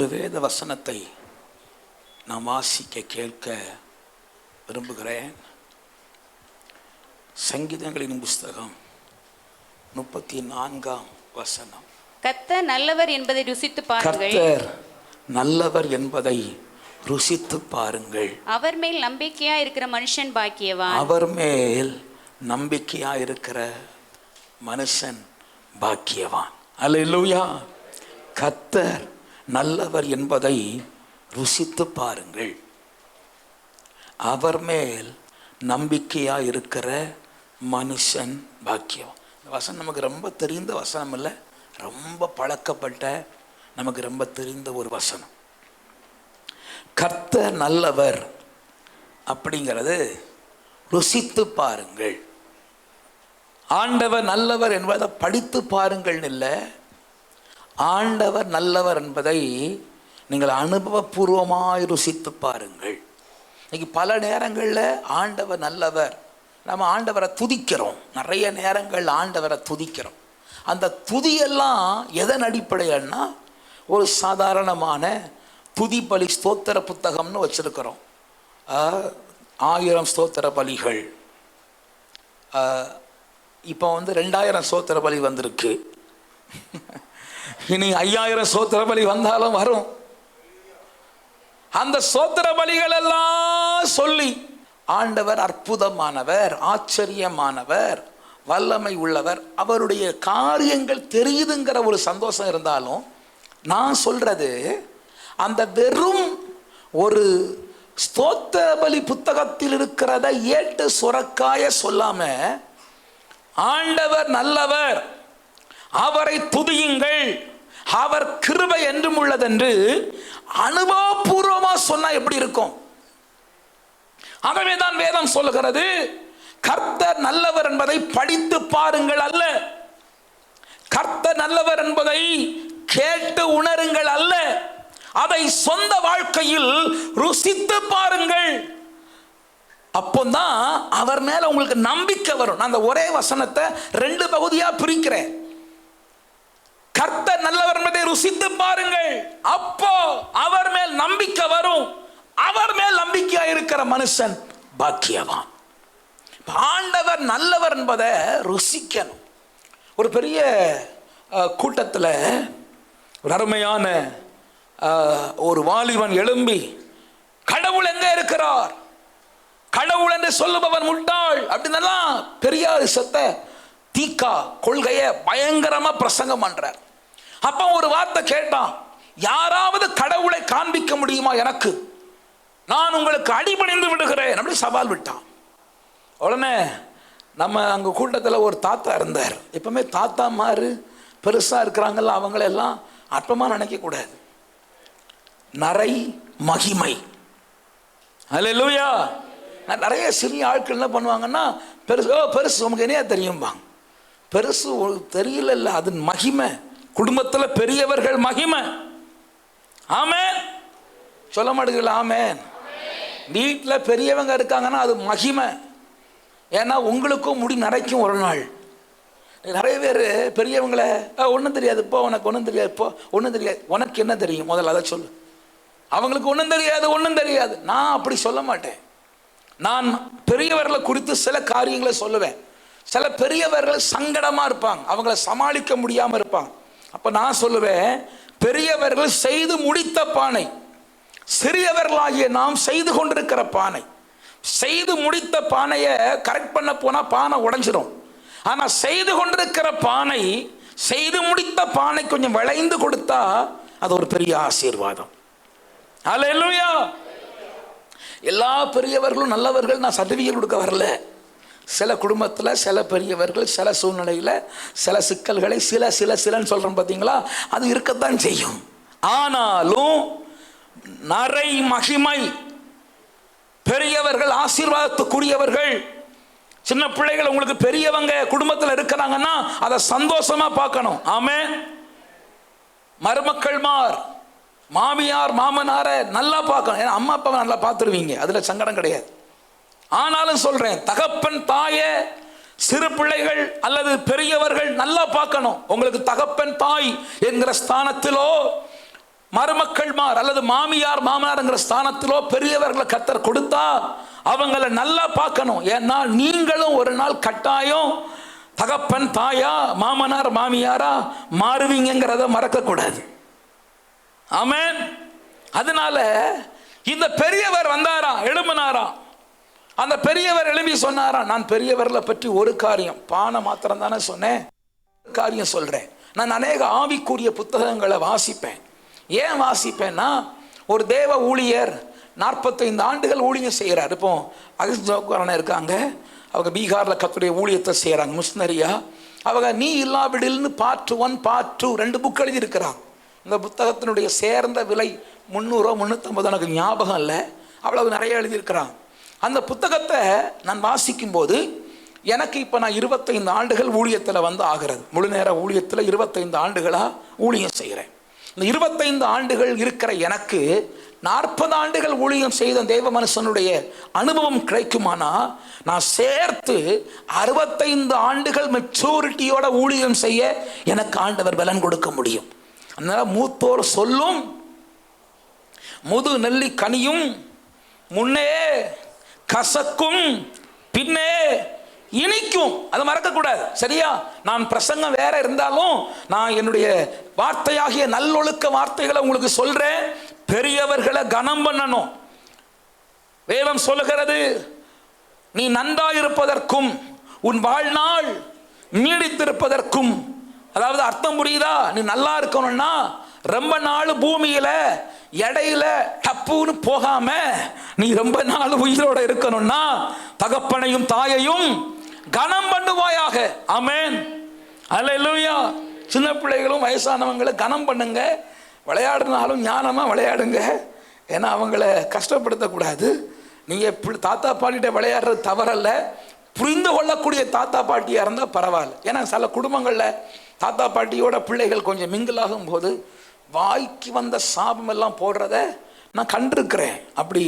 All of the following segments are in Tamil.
ஒரு வேத வசனத்தை நான் வாசிக்க கேட்க விரும்புகிறேன். சங்கீதங்களின் புஸ்தகம் 34ஆம் வசனம். கர்த்தர் நல்லவர் என்பதை ருசித்து பாருங்கள். கர்த்தர் நல்லவர் என்பதை ருசித்து பாருங்கள். அவர் மேல் நம்பிக்கையா இருக்கிற மனுஷன் பாக்கியவான். அவர் மேல் நம்பிக்கையா இருக்கிற மனுஷன் பாக்கியவான். அல்லேலூயா. கர்த்தர் நல்லவர் என்பதை ருசித்து பாருங்கள். அவர் மேல் நம்பிக்கையா இருக்கிற மனுஷன் பாக்கியவான். இந்த வசனம் நமக்கு ரொம்ப தெரிந்த வசனம் இல்லை, ரொம்ப பழக்கப்பட்ட நமக்கு ரொம்ப தெரிந்த ஒரு வசனம். கர்த்தர் நல்லவர் அப்படிங்கிறது ருசித்து பாருங்கள். ஆண்டவர் நல்லவர் என்பதை படித்து பாருங்கள் இல்லை, ஆண்டவர் நல்லவர் என்பதை நீங்கள் அனுபவபூர்வமாய் ருசித்து பாருங்கள். இன்னைக்கு பல நேரங்களில் ஆண்டவர் நல்லவர், நம்ம ஆண்டவரை துதிக்கிறோம். நிறைய நேரங்கள் ஆண்டவரை துதிக்கிறோம். அந்த துதியெல்லாம் எதன் அடிப்படையில்னா, ஒரு சாதாரணமான துதி பலி ஸ்தோத்திர புத்தகம்னு வச்சுருக்கிறோம். 1000 ஸ்தோத்திர பலிகள். இப்போ 2000 ஸ்தோத்திர பலி வந்திருக்கு. இனி 5000 ஸ்தோத்திர பலி வந்தாலும் வரும். அந்த ஸ்தோத்திர பலிகள் எல்லாம் சொல்லி ஆண்டவர் அற்புதமானவர், ஆச்சரியமானவர், வல்லமை உள்ளவர், அவருடைய காரியங்கள் தெரியுதுங்கிற ஒரு சந்தோஷம் இருந்தாலும், நான் சொல்றது அந்த வெறும் ஒரு ஸ்தோத்திர பலி புத்தகத்தில் இருக்கிறத ஏட்டு சுரக்காய சொல்லாம, ஆண்டவர் நல்லவர், அவரை துதியுங்கள், அவர் கிருபை என்றும் உள்ளதென்று அனுபவபூர்வமா சொன்னா எப்படி இருக்கும்? ஆகவேதான் வேதம் சொல்லுகிறது, கர்த்தர் நல்லவர் என்பதை படித்து பாருங்கள் அல்ல, கர்த்தர் நல்லவர் என்பதை கேட்டு உணருங்கள் அல்ல, அதை சொந்த வாழ்க்கையில் ருசித்து பாருங்கள். அப்போதான் அவர் மேல உங்களுக்கு நம்பிக்கை வரும். நான் அந்த ஒரே வசனத்தை 2 பகுதியா பிரிக்கிறேன். கர்த்தர் நல்லவர் என்பதை ருசித்து பாருங்கள், அப்போ அவர் மேல் நம்பிக்கை வரும். அவர் மேல் நம்பிக்கையா இருக்கிற மனுஷன் பாக்கியவான். ஆண்டவர் நல்லவர் என்பதை ருசிக்கணும். ஒரு பெரிய கூட்டத்தில் ஒரு அருமையான ஒரு வாலிபன் எழும்பி, கடவுள் எங்க இருக்கிறார், கடவுள் என்று சொல்லுபவன் முட்டாள் அப்படின்னு பெரியார் சத்த தீக்கா கொள்கையை பயங்கரமா பிரசங்கம் பண்றார். அப்ப ஒரு வார்த்தை கேட்டான், யாராவது கடவுளை காண்பிக்க முடியுமா எனக்கு, நான் உங்களுக்கு அடிபணிந்து விடுகிறேன் அப்படி சவால் விட்டான். உடனே நம்ம அங்க கூட்டத்தில் ஒரு தாத்தா இருந்தார். எப்பவுமே தாத்தா மாறு பெருசா இருக்கிறாங்கல்ல, அவங்களெல்லாம் அற்பமா நினைக்க கூடாது. நரை மகிமை. அல்லேலூயா. நிறைய சிறிய ஆட்கள் என்ன பண்ணுவாங்கன்னா, பெருசு பெருசு உனக்கு என்னையா தெரியும்பாங்க. பெருசு தெரியல, அது மகிமை. குடும்பத்தில் பெரியவர்கள் மகிமை. ஆமென் சொல்ல மாட்டேங்கல. ஆமென். வீட்டில் பெரியவங்க இருக்காங்கன்னா அது மகிமை. ஏன்னா உங்களுக்கும் முடி நரைக்கும் ஒரு நாள். நிறைய பேர் பெரியவங்களை ஒன்றும் தெரியாது போ, உனக்கு ஒன்றும் தெரியாது போ, ஒன்றும் தெரியாது. உனக்கு என்ன தெரியும் முதல்ல அதை சொல்லு. அவங்களுக்கு ஒன்றும் தெரியாது, ஒன்றும் தெரியாது. நான் அப்படி சொல்ல மாட்டேன். நான் பெரியவர்களை குறித்து சில காரியங்களை சொல்லுவேன். சில பெரியவர்கள் சங்கடமா இருப்பாங்க, அவங்கள சமாளிக்க முடியாம இருப்பாங்க. அப்ப நான் சொல்லுவேன், பெரியவர்கள் செய்து முடித்த பானை, சிறியவர்களாகிய நாம் செய்து கொண்டிருக்கிற பானை. செய்து முடித்த பானையை கரெக்ட் பண்ண போனா பானை உடைஞ்சிரும். ஆனா செய்து கொண்டிருக்கிற பானை, செய்து முடித்த பானை கொஞ்சம் விளைந்து கொடுத்தா அது ஒரு பெரிய ஆசீர்வாதம். அல்லேலூயா. எல்லா பெரியவர்களும் நல்லவர்கள் நான் சர்டிஃபிகேட் கொடுக்க வரல. சில குடும்பத்தில் சில பெரியவர்கள் சில சூழ்நிலையில் சில சிக்கல்களை சில சில சிலன்னு சொல்கிறோம் பார்த்தீங்களா, அது இருக்கத்தான் செய்யும். ஆனாலும் நரை மகிமை, பெரியவர்கள் ஆசீர்வாதத்துக்குரியவர்கள். சின்ன பிள்ளைகள் உங்களுக்கு பெரியவங்க குடும்பத்தில் இருக்கிறாங்கன்னா அதை சந்தோஷமா பார்க்கணும். ஆமென். மருமக்கள்மார், மாமியார் மாமனார நல்லா பார்க்கணும். ஏன்னா அம்மா அப்பாவை நல்லா பார்த்துருவீங்க, அதில் சங்கடம் கிடையாது. ஆனாலும் சொல்றேன், தகப்பன் தாயே சிறு பிள்ளைகள் அல்லது பெரியவர்கள் நல்லா பார்க்கணும். உங்களுக்கு தகப்பன் தாய் என்கிற ஸ்தானத்திலோ மருமக்கள்மார் அல்லது மாமியார் மாமனார்ங்கிற ஸ்தானத்திலோ பெரியவர்களை கர்த்தர் கொடுத்தா அவங்கள நல்லா பார்க்கணும். ஏன்னா நீங்களும் ஒரு நாள் கட்டாயம் தகப்பன் தாயா மாமனார் மாமியாரா மாறுவீங்கிறத மறக்க கூடாது. ஆமென். அதனால இந்த பெரியவர் வந்தாரா, எழும்பினாரா. அந்த பெரியவர் எழுப்பி சொன்னாரா, நான் பெரியவர்களை பற்றி ஒரு காரியம், பானை மாத்திரம் தானே சொன்னேன், காரியம் சொல்றேன். நான் அநேக ஆவிக்குரிய புத்தகங்களை வாசிப்பேன். ஏன் வாசிப்பேன்னா, ஒரு தேவ ஊழியர் 45 ஆண்டுகள் ஊழியம் செய்கிறார். இப்போ அகில் ஜோக்கரன் இருக்காங்க, அவங்க பீகாரில் கர்த்தருடைய ஊழியத்தை செய்கிறாங்க மிஷனரியா. அவங்க நீ இல்லாவிடில்னு பார்ட் 1 பார்ட் 2 2 புக் எழுதியிருக்கிறாங்க. இந்த புத்தகத்தினுடைய சேர்ந்த விலை 300 350 எனக்கு ஞாபகம் இல்லை, அவ்வளவு நிறைய எழுதியிருக்கிறாங்க. அந்த புத்தகத்தை நான் வாசிக்கும்போது எனக்கு இப்போ நான் 25 ஆண்டுகள் ஊழியத்தில் வந்து ஆகிறது, முழு நேர ஊழியத்தில் 25 ஆண்டுகளாக ஊழியம் செய்கிறேன். இந்த 25 ஆண்டுகள் இருக்கிற எனக்கு 40 ஆண்டுகள் ஊழியம் செய்த தேவ மனுஷனுடைய அனுபவம் கிடைக்குமானா, நான் சேர்த்து 65 ஆண்டுகள் மெச்சூரிட்டியோட ஊழியம் செய்ய எனக்கு ஆண்டவர் பலன் கொடுக்க முடியும். அதனால மூத்தோர் சொல்லும் முது நெல்லி கனியும் முன்னே கசக்கும் பின்னே இனிக்கும். அதை மறக்கக்கூடாது. சரியா? நான் பிரசங்கம் வேற இருந்தாலும் நான் என்னுடைய வார்த்தையாகிய நல்லொழுக்க வார்த்தைகளை உங்களுக்கு சொல்றேன். பெரியவர்களை கனம் பண்ணணும். வேதம் சொல்லுகிறது, நீ நன்றாயிருப்பதற்கும் உன் வாழ்நாள் நீடித்திருப்பதற்கும். அதாவது அர்த்தம் புரியுதா? நீ நல்லா இருக்கணும்னா ரொம்ப நாள் பூமியில இடையில டப்புன்னு போகாம நீ ரொம்ப நாள் உயிரோட இருக்கணும்னா தகப்பனையும் தாயையும் கனம் பண்ணுவாயாக. ஆமென். அல்லேலூயா. சின்ன பிள்ளைகளும் வயசானவங்களை கனம் பண்ணுங்க. விளையாடுனாலும் ஞானமா விளையாடுங்க. ஏன்னா அவங்கள கஷ்டப்படுத்தக்கூடாது. நீங்க தாத்தா பாட்டிகிட்ட விளையாடுறது தவறல்ல, புரிந்து கொள்ளக்கூடிய தாத்தா பாட்டியா இருந்தா பரவாயில்ல. ஏன்னா சில குடும்பங்கள்ல தாத்தா பாட்டியோட பிள்ளைகள் கொஞ்சம் மிங்கிலாகும் போது வாய்க்கு வந்த சாபம் எல்லாம் போடுறத நான் கண்டிருக்கிறேன். அப்படி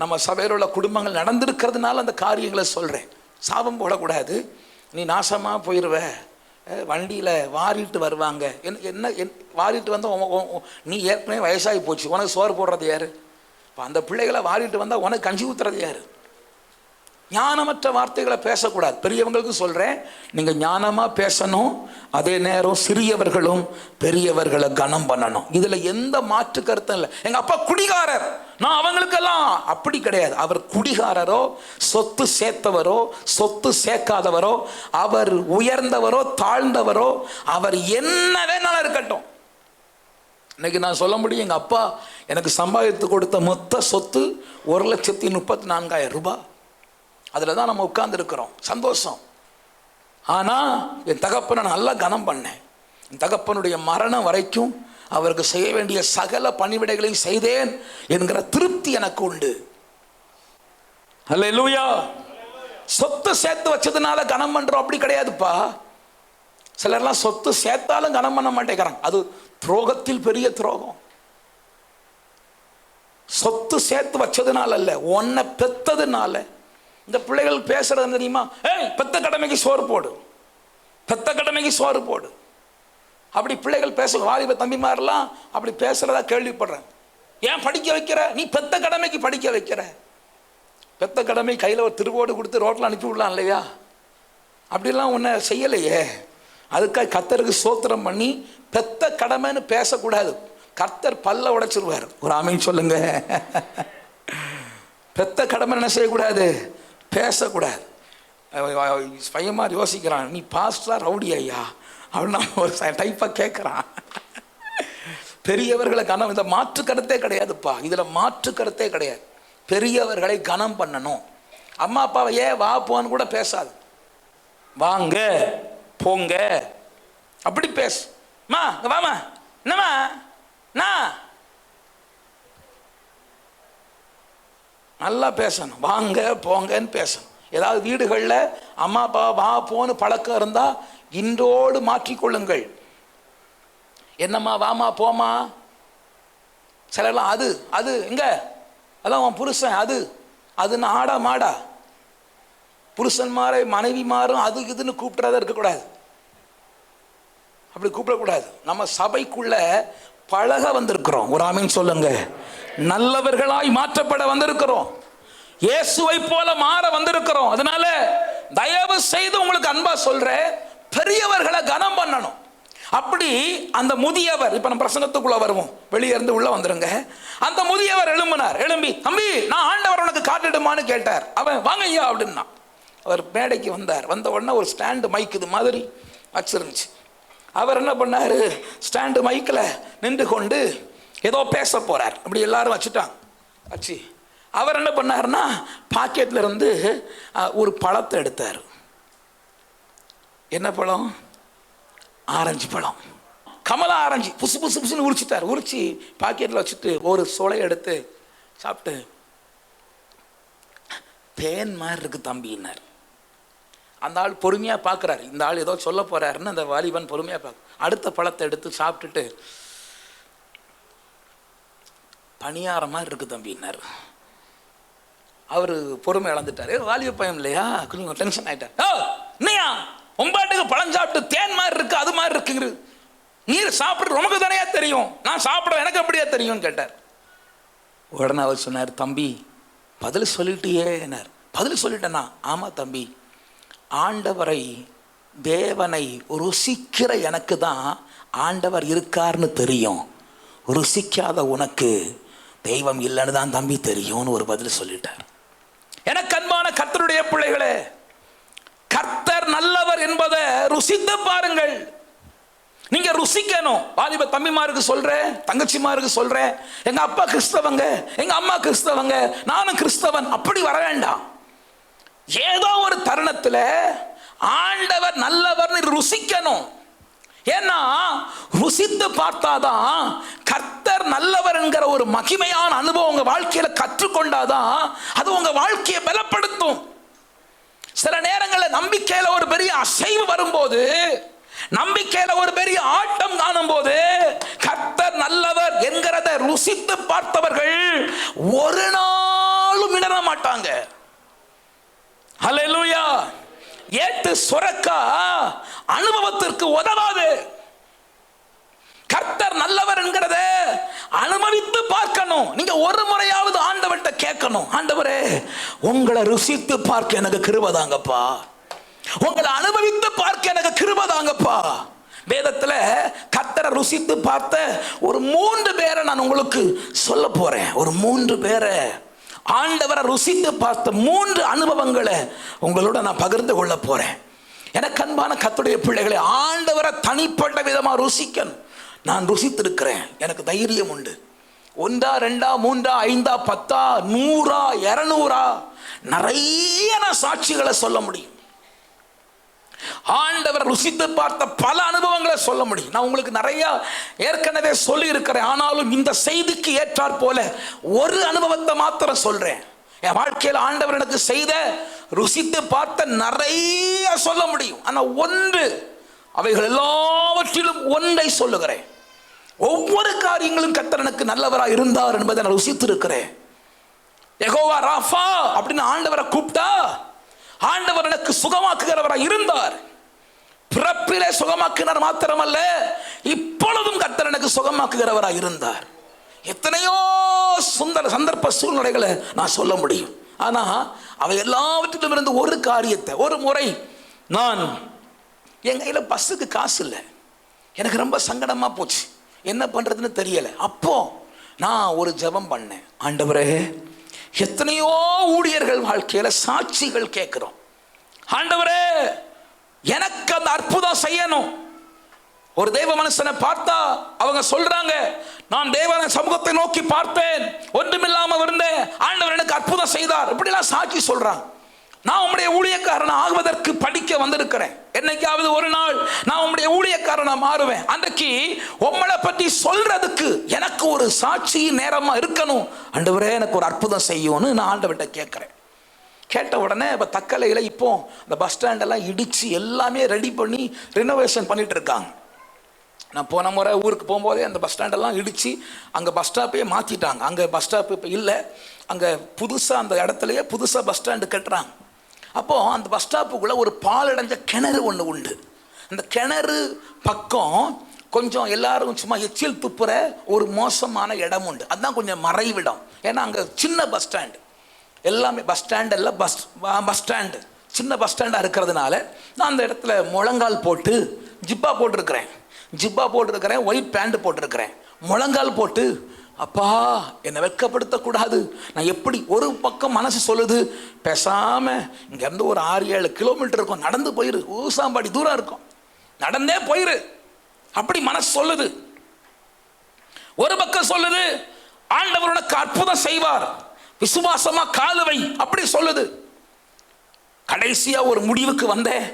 நம்ம சபையில் உள்ள குடும்பங்கள் நடந்திருக்கிறதுனால அந்த காரியங்களை சொல்கிறேன். சாபம் போடக்கூடாது. நீ நாசமாக போயிடுவ, வண்டியில் வாரிட்டு வருவாங்க, என்ன வாரிட்டு வந்தால் நீ ஏற்கனவே வயசாகி போச்சு, உனக்கு சோறு போடுறது யார்? இப்போ அந்த பிள்ளைகளை வாரிட்டு வந்தால் உனக்கு கஞ்சி ஊற்றுறது யார்? ஞானமற்ற வார்த்தைகளை பேசக்கூடாது. பெரியவங்களுக்கு சொல்கிறேன், நீங்கள் ஞானமாக பேசணும். அதே நேரம் சிறியவர்களும் பெரியவர்களை கனம் பண்ணணும். இதில் எந்த மாற்று கருத்தும் இல்லை. எங்கள் அப்பா குடிகாரர், நான் அவங்களுக்கெல்லாம் அப்படி கிடையாது. அவர் குடிகாரரோ சொத்து சேர்த்தவரோ சொத்து சேர்க்காதவரோ, அவர் உயர்ந்தவரோ தாழ்ந்தவரோ, அவர் என்ன வேணாலும் இருக்கட்டும். இன்னைக்கு நான் சொல்ல முடியும், எங்கள் அப்பா எனக்கு சம்பாதித்து கொடுத்த மொத்த சொத்து 1,34,000 ரூபாய். அதில் தான் நம்ம உட்கார்ந்துருக்கிறோம், சந்தோஷம். ஆனால் என் தகப்பனை நல்லா கனம் பண்ணேன். என் தகப்பனுடைய மரணம் வரைக்கும் அவருக்கு செய்ய வேண்டிய சகல பணிவிடைகளையும் செய்தேன் என்கிற திருப்தி எனக்கு உண்டு. அல்லேலூயா. சொத்து சேர்த்து வச்சதுனால கனம் பண்றோம் அப்படி கிடையாதுப்பா. சிலர்லாம் சொத்து சேர்த்தாலும் கனம் பண்ண மாட்டேங்கிறாங்க. அது துரோகத்தில் பெரிய துரோகம். சொத்து சேர்த்து வச்சதுனால அல்ல, உன்னை பெத்ததுனால. இந்த பிள்ளைகள் பேசுறது தெரியுமா? ஏய், பெத்த கடமைக்கு சோறு போடு, பெத்த கடமைக்கு சோறு போடு. அப்படி பிள்ளைகள் பேச, வாலிப தம்பிமாரெல்லாம் அப்படி பேசுறதா கேள்விப்படுறேன். ஏன் படிக்க வைக்கிற? நீ பெத்த கடமைக்கு படிக்க வைக்கிற. பெத்த கடமை கையில் ஒரு திருவோடு கொடுத்து ரோட்டில் அனுப்பி விடலாம் இல்லையா? அப்படிலாம் உன்னை செய்யலையே. அதுக்காக கர்த்தருக்கு ஸ்தோத்திரம் பண்ணி பெத்த கடமைன்னு பேசக்கூடாது. கர்த்தர் பல்ல உடைச்சிருவார். ஒரு ஆமீன் சொல்லுங்க. பெத்த கடமை என்ன செய்யக்கூடாது? பேசக்கூடாது. பையன்மார் யோசிக்கிறான், நீ பாஸ்டா ரவுடி ஐயா அப்படின்னா ஒரு டைப்பாக கேட்குறான். பெரியவர்களை கனம், இந்த மாற்று கருத்தே கிடையாதுப்பா. இதில் மாற்று கருத்தே கிடையாது. பெரியவர்களை கனம் பண்ணணும். அம்மா அப்பாவை ஏன் வா போன்னு கூட பேசாது. வாங்க போங்க அப்படி பேசு. மா வாமா, என்னம்மா, நான் நல்லா பேசணும். வாங்க போங்கன்னு பேசணும். ஏதாவது வீடுகளில் அம்மா அப்பா வா போன்னு பழக்கம் இருந்தால் இன்றோடு மாற்றிக்கொள்ளுங்கள். என்னம்மா வாமா போமா. சிலர்லாம் அது அது எங்க, அதான் உன் புருஷன், அது அதுன்னு ஆடா மாடா. புருஷன்மாரை மனைவி மாறும் அது இதுன்னு கூப்பிட்றதா இருக்கக்கூடாது. அப்படி கூப்பிடக்கூடாது. நம்ம சபைக்குள்ள பழக வந்திருக்கிறோம். ஒரு ஆமீன் சொல்லுங்க. நல்லவர்களாய் மாற்றப்பட வந்திருக்கிறோம். இயேசுவை போல மாற வந்திருக்கிறோம். அதனால தயவு செய்து உங்களுக்கு அன்பா சொல்றேன், பெரியவர்களை கனம் பண்ணணும். அப்படி அந்த முதியவர், இப்ப நம்ம பிரசங்கத்துக்குள்ள வருவோம், வெளியே இருந்து உள்ள வந்துருங்க. அந்த முதியவர் எழும்பினார். எழும்பி, தம்பி நான் ஆண்டவர் உனக்கு காட்டிடுமான்னு கேட்டார். அவன் வாங்க ஐயா அப்படின்னா. அவர் மேடைக்கு வந்தார். வந்த உடனே ஒரு ஸ்டாண்டு மைக் இது மாதிரி வச்சிருந்துச்சு. அவர் என்ன பண்ணாரு, ஸ்டாண்டு மைக்கில் நின்று கொண்டு ஏதோ பேச போறார். அப்படி எல்லாரும் வச்சுட்டாங்க. வச்சு அவர் என்ன பண்ணாருன்னா, பாக்கெட்ல இருந்து ஒரு பழத்தை எடுத்தார். என்ன பழம்? ஆரஞ்சு பழம். கமலா ஆரஞ்சு. புசு புசு புசுன்னு உரிச்சிட்டார். உரிச்சு பாக்கெட்ல வச்சுட்டு ஒரு சொலை எடுத்து சாப்பிட்டு, தேன் மாதிரி இருக்கு தம்பின்னார். அந்த ஆள் பொறுமையா பார்க்குறாரு. இந்த ஆள் ஏதோ சொல்ல போறாருன்னு அந்த வாலிபன் பொறுமையா பார்க்க, அடுத்த பழத்தை எடுத்து சாப்பிட்டுட்டு, பணியார மாதிரி இருக்கு தம்பின்னார். அவரு பொறுமை இழந்துட்டாரு. வாலிப பையன் இல்லையா, கொஞ்சம் டென்ஷன் ஆயிட்டார். என்னையா உம்பாட்டுக்கு பழம் சாப்பிட்டு தேன் மாதிரி இருக்கு அது மாதிரி இருக்குங்கிறது, நீர் சாப்பிட்றது உனக்கு தானே தெரியும், நான் சாப்பிட எனக்கு அப்படியே தெரியும்னு கேட்டார். உடனே அவர் சொன்னார், தம்பி பதில் சொல்லிட்டியே. பதில் சொல்லிட்டேனா? ஆமா தம்பி, ஆண்டவரை தேவனை ருசிக்கிற எனக்கு தான் ஆண்டவர் இருக்கார்னு தெரியும், ருசிக்காத உனக்கு தெய்வம் இல்லைன்னு தான் தம்பி தெரியும்னு ஒரு பதில் சொல்லிட்டார். எனக்கு அன்பான கர்த்தருடைய பிள்ளைகளே, கர்த்தர் நல்லவர் என்பதை ருசித்து பாருங்கள். நீங்க ருசிக்கணும். வாலிப தம்பிமாருக்கு சொல்றேன், தங்கச்சிமாருக்கு சொல்றேன், எங்க அப்பா கிறிஸ்தவங்க, எங்க அம்மா கிறிஸ்தவங்க, நானும் கிறிஸ்தவன், அப்படி வர வேண்டாம். ஏதோ ஒரு தருணத்துல ஆண்டவர் நல்லவர்னு ருசிக்கணும். ஏன்னா ருசித்து பார்த்தாதான், கர்த்தர் நல்லவர் என்கிற ஒரு மகிமையான அனுபவம் உங்க வாழ்க்கையில கற்றுக்கொண்டாதான் அது உங்க வாழ்க்கையை பலப்படுத்தும். சில நேரங்களில் நம்பிக்கையில ஒரு பெரிய அசைவு வரும்போது, நம்பிக்கையில ஒரு பெரிய ஆட்டம் காணும் போது, கர்த்தர் நல்லவர் என்கிறத ருசித்து பார்த்தவர்கள் ஒரு நாளும் இடர மாட்டாங்க. ஹல்லேலூயா. ஏட்டு சுரக்கா அனுபவத்திற்கு உதவாது. கர்த்தர் நல்லவர் என்கிறத அனுபவித்து பார்க்கணும். நீங்க ஒரு முறையாவது ஆண்டவர்கிட்ட கேட்கணும், ஆண்டவரே உங்களை ருசித்து பார்க்க எனக்கு கிருபை தாங்கப்பா, உங்களை அனுபவித்து பார்க்க எனக்கு கிருபை தாங்கப்பா. வேதத்துல கர்த்தரை ருசித்து பார்த்த ஒரு 3 பேரை நான் உங்களுக்கு சொல்ல போறேன். ஒரு 3 பேரை, ஆண்டவரை ருசித்து பார்த்த 3 அனுபவங்களை உங்களோட நான் பகிர்ந்து கொள்ள போறேன். எனக்கு அன்பான கர்த்தருடைய பிள்ளைகளை, ஆண்டவரை தனிப்பட்ட விதமா ருசிக்கணும். நான் ருசித்திருக்கிறேன், எனக்கு தைரியம் உண்டு. 1, 2, 3, 5, 10, 100, 200 நிறைய நான் சாட்சிகளை சொல்ல முடியும். ஆண்டவர் ருசித்து பார்த்த பல அனுபவங்களை சொல்ல முடியும். நான் உங்களுக்கு நிறைய ஏற்கனவே சொல்லி இருக்கிறேன். ஆனாலும் இந்த செய்திக்கு ஏற்றாற் போல ஒரு அனுபவத்தை மாத்திரம் சொல்றேன். என் வாழ்க்கையில் ஆண்டவர் எனக்கு செய்த, ருசித்து பார்த்த நிறைய சொல்ல முடியும். ஆனா ஒன்று, அவைகள் எல்லாவற்றிலும் ஒன்றை சொல்லுகிறேன். ஒவ்வொரு காரியங்களும் கர்த்தர் எனக்கு நல்லவராக இருந்தார் என்பதை நான் ருசித்து இருக்கிறேன். யெகோவா ராஃபா அப்படின்னு ஆண்டவரை கூப்பிட்டா, ஆண்டவர் எனக்கு சுகமாக்குகிறவராக இருந்தார். பிறப்பிலே சுகமாக்கினார் மாத்திரமல்ல, இப்பொழுதும் கர்த்தர் எனக்கு சுகமாக்குகிறவராக இருந்தார். எத்தனையோ சுந்தர சந்தர்ப்ப சூழ்நிலைகளை நான் சொல்ல முடியும். ஆனா அவை எல்லாவற்றிலும் இருந்து ஒரு காரியத்தை, ஒரு முறை நான் என் கையில பஸ்ஸுக்கு காசு இல்லை, எனக்கு ரொம்ப சங்கடமா போச்சு, என்ன பண்றதுன்னு தெரியல. அப்போ நான் ஒரு ஜெபம் பண்ணேன். ஆண்டவரே, எத்தனையோ ஊழியர்கள் வாழ்க்கையில சாட்சிகள் கேட்கிறோம், ஆண்டவரே எனக்கு அந்த அற்புதம் செய்யணும். ஒரு தெய்வ மனுஷனை பார்த்தா அவங்க சொல்றாங்க, நான் தேவன சமூகத்தை நோக்கி பார்த்தேன், ஒன்றுமில்லாம இருந்தேன், ஆண்டவர் எனக்கு அற்புதம் செய்தார், இப்படிலாம் சாட்சி சொல்றாங்க. நான் உம்முடைய ஊழியக்காரன் ஆகுவதற்கு படிக்க வந்திருக்கிறேன். என்னைக்காவது ஒரு நாள் நான் உம்முடைய ஊழியக்காரனா மாறுவேன். அன்றைக்கு உம்மை பற்றி சொல்றதுக்கு எனக்கு ஒரு சாட்சி நேரமா இருக்கணும். ஆண்டவரே எனக்கு ஒரு அற்புதம் செய்யும்னு நான் ஆண்டவர்கிட்ட கேட்கிறேன். கேட்ட உடனே இப்போ தக்கலையில் இப்போ இந்த பஸ் ஸ்டாண்டெல்லாம் இடித்து எல்லாமே ரெடி பண்ணி ரினோவேஷன் பண்ணிட்டு இருக்காங்க. நான் போன முறை ஊருக்கு போகும்போதே அந்த பஸ் ஸ்டாண்டெல்லாம் இடித்து அங்கே பஸ் ஸ்டாப்பையே மாற்றிட்டாங்க. அங்கே பஸ் ஸ்டாப் இப்போ இல்லை, அங்கே புதுசாக அந்த இடத்துலையே புதுசாக பஸ் ஸ்டாண்டு கட்டுறாங்க. அப்போது அந்த பஸ் ஸ்டாப்புக்குள்ளே ஒரு பாலடைஞ்ச கிணறு ஒன்று உண்டு. அந்த கிணறு பக்கம் கொஞ்சம் எல்லாரும் சும்மா எச்சில் துப்புற ஒரு மோசமான இடம் உண்டு. அதுதான் கொஞ்சம் மறைவிடம். ஏன்னா அங்கே சின்ன பஸ் ஸ்டாண்டு, எல்லாமே பஸ் ஸ்டாண்ட் எல்லாம் பஸ் ஸ்டாண்டு, சின்ன பஸ் ஸ்டாண்டாக இருக்கிறதுனால நான் அந்த இடத்துல முழங்கால் போட்டு ஜிப்பா போட்டிருக்கிறேன், ஒயிட் பேண்ட் போட்டிருக்கிறேன், முழங்கால் போட்டு அப்பா என்னை வெட்கப்படுத்தக்கூடாது. நான் எப்படி, ஒரு பக்கம் மனசு சொல்லுது பேசாமல் இங்கேருந்து ஒரு 6-7 கிலோமீட்டர் இருக்கும், நடந்து போயிரு, ஊசாம்பாடி தூரம் இருக்கும், நடந்தே போயிரு, அப்படி மனசு சொல்லுது. ஒரு பக்கம் சொல்லுது ஆண்டவர் உனக்கு அற்புதம் செய்வார், விசுவாசமா காலுவை, அப்படி சொல்லுது. கடைசியா ஒரு முடிவுக்கு வந்தேன்,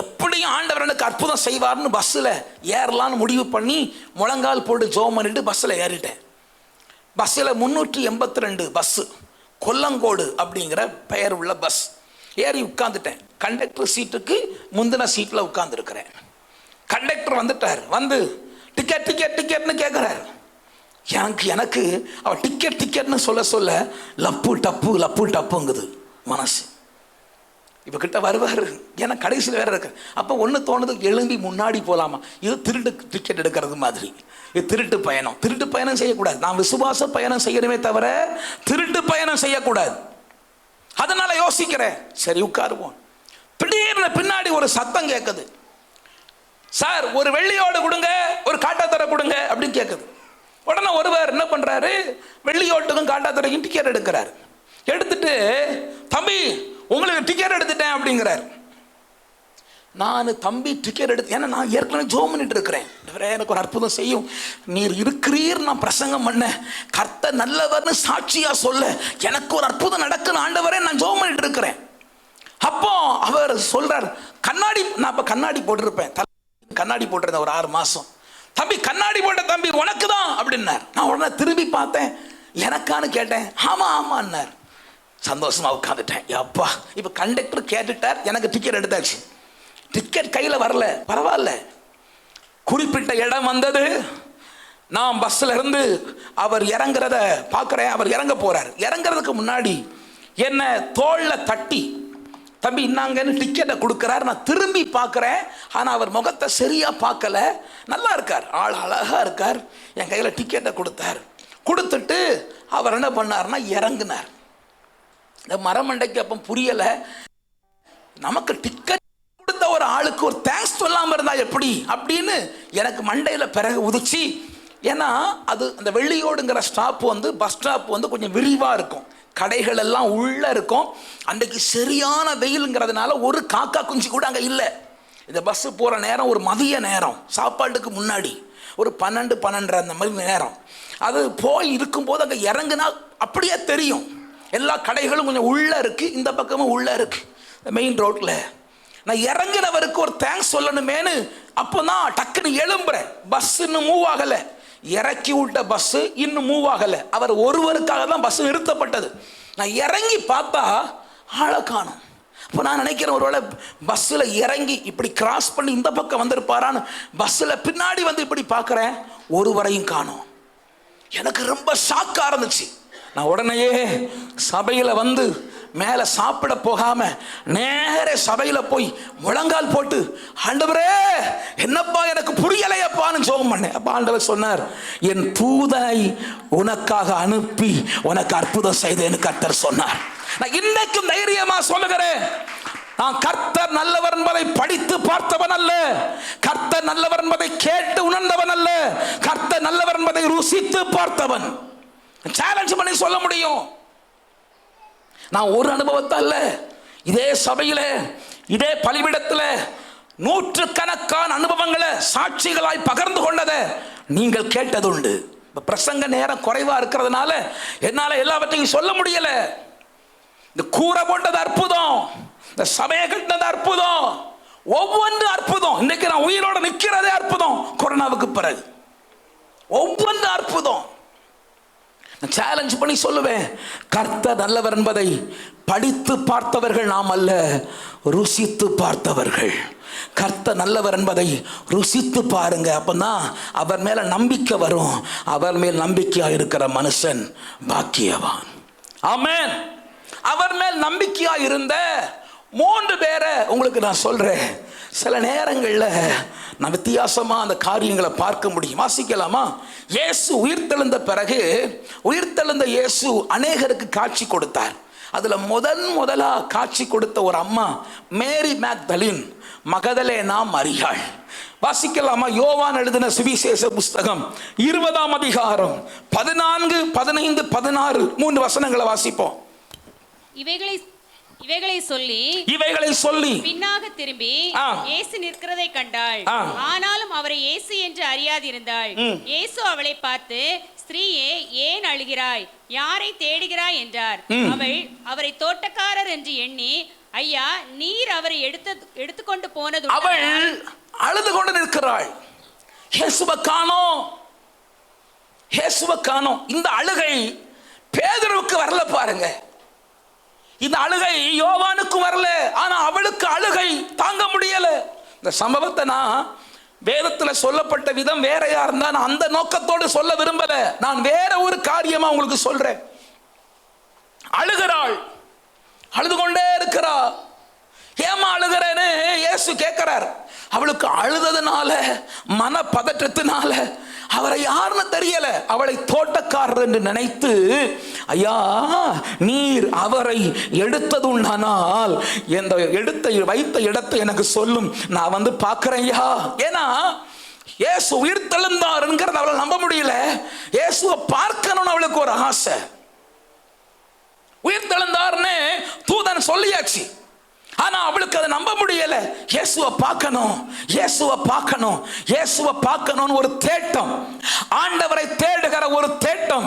எப்படி ஆண்டவர் எனக்கு அற்புதம் செய்வார்னு பஸ்ஸில் ஏறலான்னு முடிவு பண்ணி முழங்கால் போட்டு ஜெபம் பண்ணிட்டு பஸ்ஸில் ஏறிட்டேன். பஸ்ஸில் 382 பஸ்ஸு, கொல்லங்கோடு அப்படிங்கிற பெயர் உள்ள பஸ். ஏறி உட்காந்துட்டேன். கண்டக்டர் சீட்டுக்கு முந்தின சீட்டில் உட்காந்துருக்கிறேன். கண்டக்டர் வந்துட்டார், வந்து டிக்கெட் டிக்கெட் டிக்கெட்னு கேட்குறாரு. எனக்கு அவள் டிக்கெட்னு சொல்ல லப்பு டப்புங்குது மனசு. இப்போ கிட்ட வருவார், ஏன்னா கடைசியில் வேற இருக்கு. அப்போ ஒன்று தோணுது, எழும்பி முன்னாடி போகலாமா, இது திருட்டு டிக்கெட் எடுக்கிறது மாதிரி, இது திருட்டு பயணம் செய்யக்கூடாது. நான் விசுவாச பயணம் செய்யணுமே தவிர திருட்டு பயணம் செய்யக்கூடாது. அதனால யோசிக்கிறேன், சரி உட்காருவோம். திடீர்னு பின்னாடி ஒரு சத்தம் கேட்குது, சார் ஒரு வெள்ளியோடு கொடுங்க, ஒரு காட்டாத்தரை கொடுங்க அப்படின்னு கேட்குது. உடனே ஒருவர் என்ன பண்றாரு, வெள்ளியோட்டுக்கும் காட்டாத்தரைக்கும் டிக்கெட் எடுக்கிறார். எடுத்துட்டு தம்பி உங்களுக்கு டிக்கெட் எடுத்துட்டேன் அப்படிங்கிறார். நான் தம்பி டிக்கெட் எடுத்து, ஏன்னா நான் ஏற்கனவே ஜெபம் பண்ணிட்டு இருக்கிறேன், எனக்கு ஒரு அற்புதம் செய்யும், நீர் இருக்கிறீர், நான் பிரசங்கம் பண்ண, கர்த்தர் நல்லவர்னு சாட்சியா சொல்ல, எனக்கு ஒரு அற்புதம் நடக்குன்னு ஆண்டவரே நான் ஜெபம் பண்ணிட்டு இருக்கிறேன். அப்போ அவர் சொல்றார், கண்ணாடி, நான் இப்ப கண்ணாடி போட்டிருப்பேன், கண்ணாடி போட்டிருந்தேன் ஒரு 6 மாசம். தம்பி கண்ணாடி போட்ட தம்பி உனக்கு தான் அப்படின்னார். நான் உடனே திரும்பி பார்த்தேன், எனக்கான்னு கேட்டேன். ஆமான்னார். சந்தோஷமா உட்காந்துட்டேன். அப்பா, இப்போ கண்டக்டர் கேட்டுட்டார், எனக்கு டிக்கெட் எடுத்தாச்சு. டிக்கெட் கையில் வரல, பரவாயில்ல. குறிப்பிட்ட இடம் வந்தது. நான் பஸ்ல இருந்து அவர் இறங்குறத பார்க்குறேன். அவர் இறங்க போறார். இறங்குறதுக்கு முன்னாடி என்ன தோல்ல தட்டி, தம்பி இன்னாங்கன்னு டிக்கெட்டை கொடுக்குறார். நான் திரும்பி பார்க்குறேன், ஆனால் அவர் முகத்தை சரியா பார்க்கல. நல்லா இருக்கார், ஆள் அழகா இருக்கார். என் கையில் டிக்கெட்டை கொடுத்தார். கொடுத்துட்டு அவர் என்ன பண்ணார்னா இறங்குனார். இந்த மரமண்டைக்கு அப்போ புரியல, நமக்கு டிக்கெட் கொடுத்த ஒரு ஆளுக்கு ஒரு தேங்க்ஸ் சொல்லாமல் இருந்தா எப்படி அப்படின்னு எனக்கு மண்டையில் பிறகு உதிச்சு. ஏன்னா அது அந்த வெள்ளியோடுங்கிற ஸ்டாப் வந்து பஸ் ஸ்டாப் வந்து கொஞ்சம் விரிவாக இருக்கும், கடைகள் எல்லாம் உள்ள இருக்கும். அன்றைக்கு சரியான வெயிலுங்கிறதுனால ஒரு காக்கா குஞ்சு கூட அங்கே இல்லை. இந்த பஸ்ஸு போகிற நேரம் ஒரு மதிய நேரம், சாப்பாட்டுக்கு முன்னாடி ஒரு 12-12:30 அந்த மாதிரி நேரம். அது போய் இருக்கும்போது அங்கே இறங்குனா அப்படியே தெரியும், எல்லா கடைகளும் கொஞ்சம் உள்ள இருக்கு, இந்த பக்கமும் உள்ள இருக்கு மெயின் ரோட்ல. நான் இறங்கினவருக்கு ஒரு தேங்க்ஸ் சொல்லணுமேனு அப்போதான் டக்குன்னு எழும்புறேன். பஸ் இன்னும் மூவ் ஆகல, இறக்கி விட்ட பஸ் இன்னும் மூவ் ஆகல. அவர் ஒருவருக்காக தான் பஸ் நிறுத்தப்பட்டது. நான் இறங்கி பார்த்தா ஆளை காணும். இப்போ நான் நினைக்கிறேன், ஒருவேளை பஸ்ஸில் இறங்கி இப்படி கிராஸ் பண்ணி இந்த பக்கம் வந்திருப்பாரான்னு பஸ்ஸில் பின்னாடி வந்து இப்படி பார்க்குறேன், ஒருவரையும் காணோம். எனக்கு ரொம்ப ஷாக்காக இருந்துச்சு. நான் உடனேயே சபையில் வந்து மேலே சாப்பிட போகாம நேர சபையில் போய் முழங்கால் போட்டு, ஆண்டவரே என்னப்பா எனக்கு புரியலையப்பான்னு ஜெபம் பண்ணேன். அப்போ ஆண்டவர் சொன்னார், என் தூதனை உனக்காக அனுப்பி உனக்கு அற்புதம் செய்தேன்னு கர்த்தர் சொன்னார். நான் இன்னைக்கும் தைரியமா சொல்லுகிறேன், நான் கர்த்தர் நல்லவர் என்பதை படித்து பார்த்தவன் அல்ல, கர்த்தர் நல்லவர் என்பதை கேட்டு உணர்ந்தவன் அல்ல, கர்த்தர் நல்லவர் என்பதை ருசித்து பார்த்தவன். சேலஞ்ச் பண்ணி சொல்ல முடியும். நான் ஒரு அனுபவத்தை அல்ல, இதே சபையில இதே பலிபீடத்தில் நூற்றுக்கணக்கான அனுபவங்களை சாட்சிகளாய் பகிர்ந்து கொண்டதை நீங்கள் கேட்டதுண்டு. பிரசங்க நேரம் குறைவா இருக்கிறதுனால என்னால எல்லாவற்றையும் சொல்ல முடியல. இந்த கூரை போட்டது அற்புதம், இந்த சபையை கட்டினது அற்புதம், ஒவ்வொன்று அற்புதம். இன்னைக்கு நான் உயிரோட நிற்கிறதே அற்புதம். கொரோனாவுக்கு பிறகு ஒவ்வொன்று அற்புதம். சேலஞ்ச் பண்ணி சொல்லுவேன், கர்த்தர் நல்லவர் என்பதை படித்து பார்த்தவர்கள் நாம் அல்ல, ருசித்து பார்த்தவர்கள். கர்த்தர் நல்லவர் என்பதை ருசித்து பாருங்க, அப்பதான் அவர் மேல நம்பிக்கை வரும். அவர் மேல் நம்பிக்கையா இருக்கிற மனுஷன் பாக்கியவான். ஆமென். அவர் மேல் நம்பிக்கையா இருந்த 3 பேரை உங்களுக்கு நான் சொல்றேன். சில நேரங்களில் நான் வித்தியாசமா அந்த காரியங்களை பார்க்க முடியும். வாசிக்கலாமா? இயேசு உயிர்த்தெழுந்த பிறகு, உயிர்த்தெழுந்த இயேசு அநேகருக்கு காட்சி கொடுத்தார். அதுல முதலா காட்சி கொடுத்த ஒரு அம்மா மேரி மேக்தலின், மகதலேனா மரியாள். வாசிக்கலாமா? யோவான் எழுதின சுவிசேஷ புஸ்தகம் 20ஆம் அதிகாரம் 14, 15, 16 3 வசனங்களை வாசிப்போம். இவைகளை சொல்லி பின்னாக திரும்பி இயேசு நிற்கிறதை கண்டாள். ஆனாலும் அவரை இயேசு என்று அறியாதிருந்தாள். இயேசு அவளை பார்த்து, ஸ்திரீயே, ஏன் அழுகிறாய்? யாரை தேடுகிறாய் என்றார். அவள் அவரை தோட்டக்காரர் என்று எண்ணி, ஐயா, நீர் அவரை எடுத்துக்கொண்டு போனது. அவள் அழுது கொண்டு நிற்கிறாள். இயேசுவை காணோம். இந்த அழுகை பேதுருவுக்கு வரல பாருங்க. இந்த அழுகை யோவானுக்கு வரல. ஆனா அவளுக்கு அழுகை தாங்க முடியல. இந்த சம்பவத்தை நான் வேதத்துல சொல்லப்பட்ட விதம் வேறையா இருந்தா நான் அந்த நோக்கத்தோடு சொல்ல விரும்பல. நான் வேற ஒரு காரியமா உங்களுக்கு சொல்றேன். அழுகிறாள், அழுது கொண்டே இருக்கிறா. ஏமா அழுகிறேன்னு இயேசு கேட்கிறார். அவளுக்கு அழுததுனால, மன பதற்றத்தினால அவரை யாருன்னு தெரியல. அவளை தோட்டக்காரர் என்று நினைத்து, ஐயா, நீர் அவரை எடுத்ததுண்டானால் வைத்த இடத்தை எனக்கு சொல்லும், நான் வந்து பார்க்கிறேன் ஐயா. ஏன்னா இயேசு உயிர் தெழுந்தார் என்கிறத அவளை நம்ப முடியல. இயேசுவை பார்க்கணும்னு அவளுக்கு ஒரு ஆசை. உயிர் தெழுந்தார்னு தூதன் சொல்லியாச்சு. ஆனா அவளுக்கு அதை நம்ப முடியல. இயேசுவை பார்க்கணும்னு ஒரு தேட்டம், ஆண்டவரை தேடுகிற ஒரு தேட்டம்,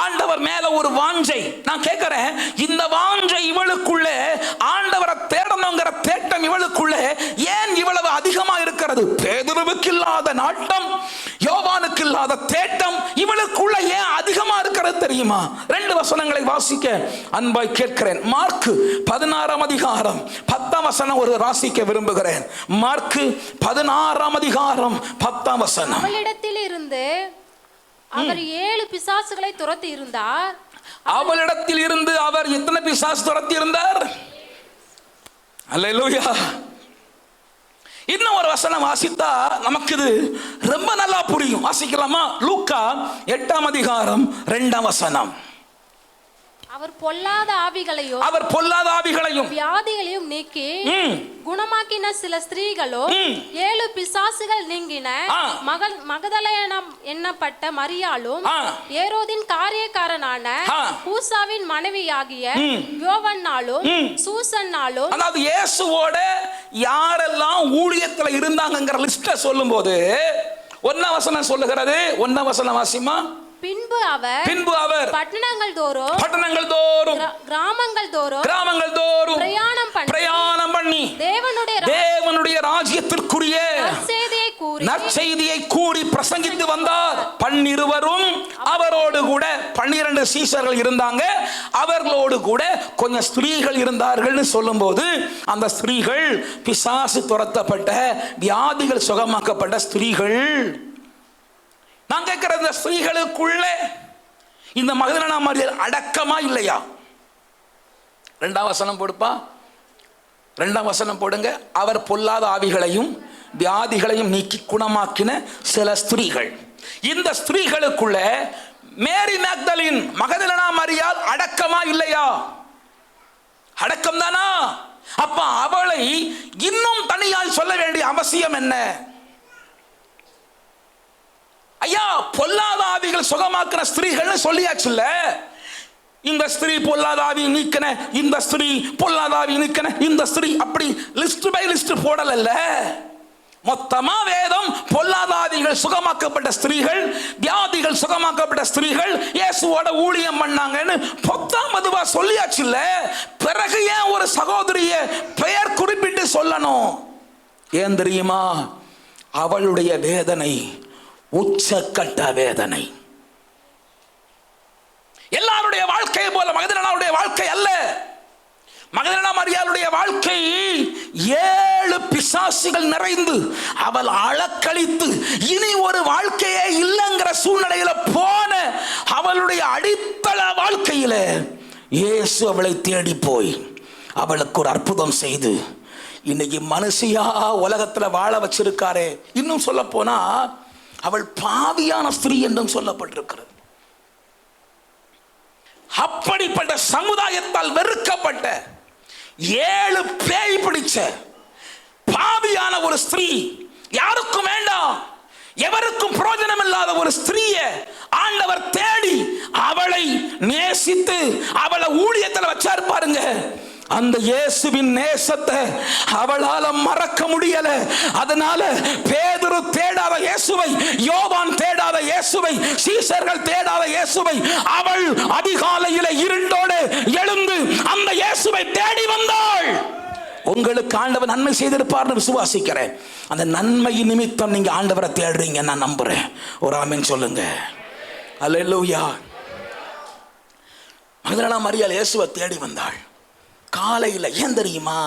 ஆண்டவர் மேல ஒரு வாஞ்சை. நான் கேட்கிறேன், இந்த வாஞ்சை இவளுக்குள்ள, ஆண்டவரை தேடணுங்கிற தேட்டம் இவளுக்குள்ள ஏன் இவ்வளவு அதிகமா இருக்கிறது? பேதுருவுக்கு இல்லாத நாட்டம், யோவானுக்கு இல்லாத தேட்டம் இவளுக்குள்ள ஏன் அதிகமா இருக்கிறது தெரியுமா? 2 வசனங்களை வாசிக்க அன்பாய் கேட்கிறேன். மார்க் 16ஆம் அதிகாரம் 10ஆம் வசனம் ஒரு வாசிக்க விரும்புகிறேன். மார்க் 16ஆம் அதிகாரம் 10ஆம் வசனம். அவளிடத்தில் இருந்து அவர் 7 பிசாசுகளை துரத்தி இருந்தார். அவளிடத்தில் இருந்து அவர் எத்தனை பிசாசு துரத்தி இருந்தார்? அல்லேலூயா. இன்னும் ஒரு வசனம் வாசித்தா நமக்கு இது ரொம்ப நல்லா புரியும். வாசிக்கலாமா? லூக்கா 8ஆம் அதிகாரம் 2ஆம் வசனம். அவர் பொல்லாத ஆவிகளையும் வியாதிகளையும் நீக்கி குணமாக்கின சில ஸ்திரீகளும் 7 பிசாசுகள் நீங்கின மகதலேனம் எண்ணப்பட்ட மரியாளும் ஏரோதின் காரியக்காரனான ஊசாவின் மனைவியாகிய யோவன்னாலும் சூசன்னாலும். அதாவது இயேசுவோட யாரெல்லாம் ஊழியத்துல இருந்தாங்கங்கிற லிஸ்ட சொல்லும்போது 1ஆம் வசனம் சொல்லுகிறது. 1ஆம் வசனம் வாசிமா. பின்பு அவர் பட்டணங்கள் தோறும் கிராமங்கள் தோறும் பிரயாணம் பண்ணி தேவனுடைய ராஜ்யத்திற்குரிய நற்செய்தியை கூறி பிரசங்கித்து வந்தார். 12 அவரோடு கூட 12 சீஷர்கள் இருந்தாங்க. அவர்களோடு கூட கொஞ்சம் ஸ்திரீகள் இருந்தார்கள் சொல்லும்போது, அந்த ஸ்திரீகள் பிசாசு துரத்தப்பட்ட, வியாதிகள் சுகமாக்கப்பட்ட ஸ்திரீகள். நான் கேட்கிற இந்த ஸ்திரீகளுக்குள்ள இந்த மகதலேனா மரியாள் அடக்கமா இல்லையா? 2ஆம் வசனம் போடுப்பா. 2ஆம் வசனம் போடுங்க. அவர் பொல்லாத ஆவிகளையும் வியாதிகளையும் நீக்கி குணமாக்கின சில ஸ்திரீகள். இந்த ஸ்திரீகளுக்குள்ள மேரி மேக்தலின், மகதலேனா மரியாள் அடக்கமா இல்லையா? அடக்கம் தானா? அப்ப அவளை இன்னும் தனியாய் சொல்ல வேண்டிய அவசியம் என்ன? ஐயா, பொல்லாத ஆவிகள் சுகமாக்கின ஸ்திரீகள் சொல்லியாச்சுல்ல. இந்த ஸ்திரீ பொல்லாத ஆவி நீக்கின, இந்த ஸ்திரீ பொல்லாத ஆவி நீக்கின, இந்த ஸ்திரீ, அப்படி லிஸ்ட் பை லிஸ்ட் போடல. மொத்தமா வேதம் பொல்லாத ஆவிகள் சுகமாக்கப்பட்ட ஸ்திரீகள், வியாதிகள் சுகமாக்கப்பட்ட ஸ்திரீகள் இயேசுவோட ஊழியம் பண்ணாங்கன்னு பொத்தாமதுவா சொல்லியாச்சுல்ல. பிறகு ஏன் ஒரு சகோதரிய பெயர் குறிப்பிட்டு சொல்லணும்? ஏன் தெரியுமா? அவளுடைய வேதனை உச்சக்கட்ட வேதனை. எல்லாருடைய வாழ்க்கை போல மகதலேனாவுடைய வாழ்க்கை அல்ல. மகதலேனா மரியாளுடைய வாழ்க்கை 7 பிசாசுகள் நிறைந்து, அவள் அளக்களித்து இனி ஒரு வாழ்க்கையே இல்லைங்கிற சூழ்நிலையில போன அவளுடைய அடித்தள வாழ்க்கையில இயேசு அவளை தேடி போய் அவளுக்கு ஒரு அற்புதம் செய்து இன்னைக்கு மனுஷியா உலகத்துல வாழ வச்சிருக்காரே. இன்னும் சொல்ல போனா அவள் பாவியான ஸ்திரீ என்றும் சொல்லப்பட்டிருக்கிறது. அப்படிப்பட்ட சமுதாயத்தால் வெறுக்கப்பட்ட 7 பேய் பிடிச்ச பாவியான ஒரு ஸ்திரீ, யாருக்கும் வேண்டாம், எவருக்கும் பிரயோஜனம் இல்லாத ஒரு ஸ்திரீயை ஆண்டவர் தேடி அவளை நேசித்து அவளை ஊழியத்தில் வச்சாரு பாருங்க. அந்த இயேசுவின் நேசத்தை அவளால மறக்க முடியல. அதனால பேதுரு தேடாத இயேசுவை, யோவான் தேடாத இயேசுவை, சீஷர்கள் தேடாத இயேசுவை அவள் அதிகாலையில இருண்டோடு எழுந்து அந்த இயேசுவை தேடி வந்தாள். உங்களுக்கு ஆண்டவர் நன்மை செய்திருப்பார்னு விசுவாசிக்கிறேன். அந்த நன்மை நிமித்தம் நீங்க ஆண்டவரை தேடுறீங்க, நான் நம்புறேன். ஒரு ஆமென் சொல்லுங்க. அல்லேலூயா. மகதலேனா மரியாள் இயேசுவை தேடி வந்தாள் காலையில். ஏன் தெரியுமா?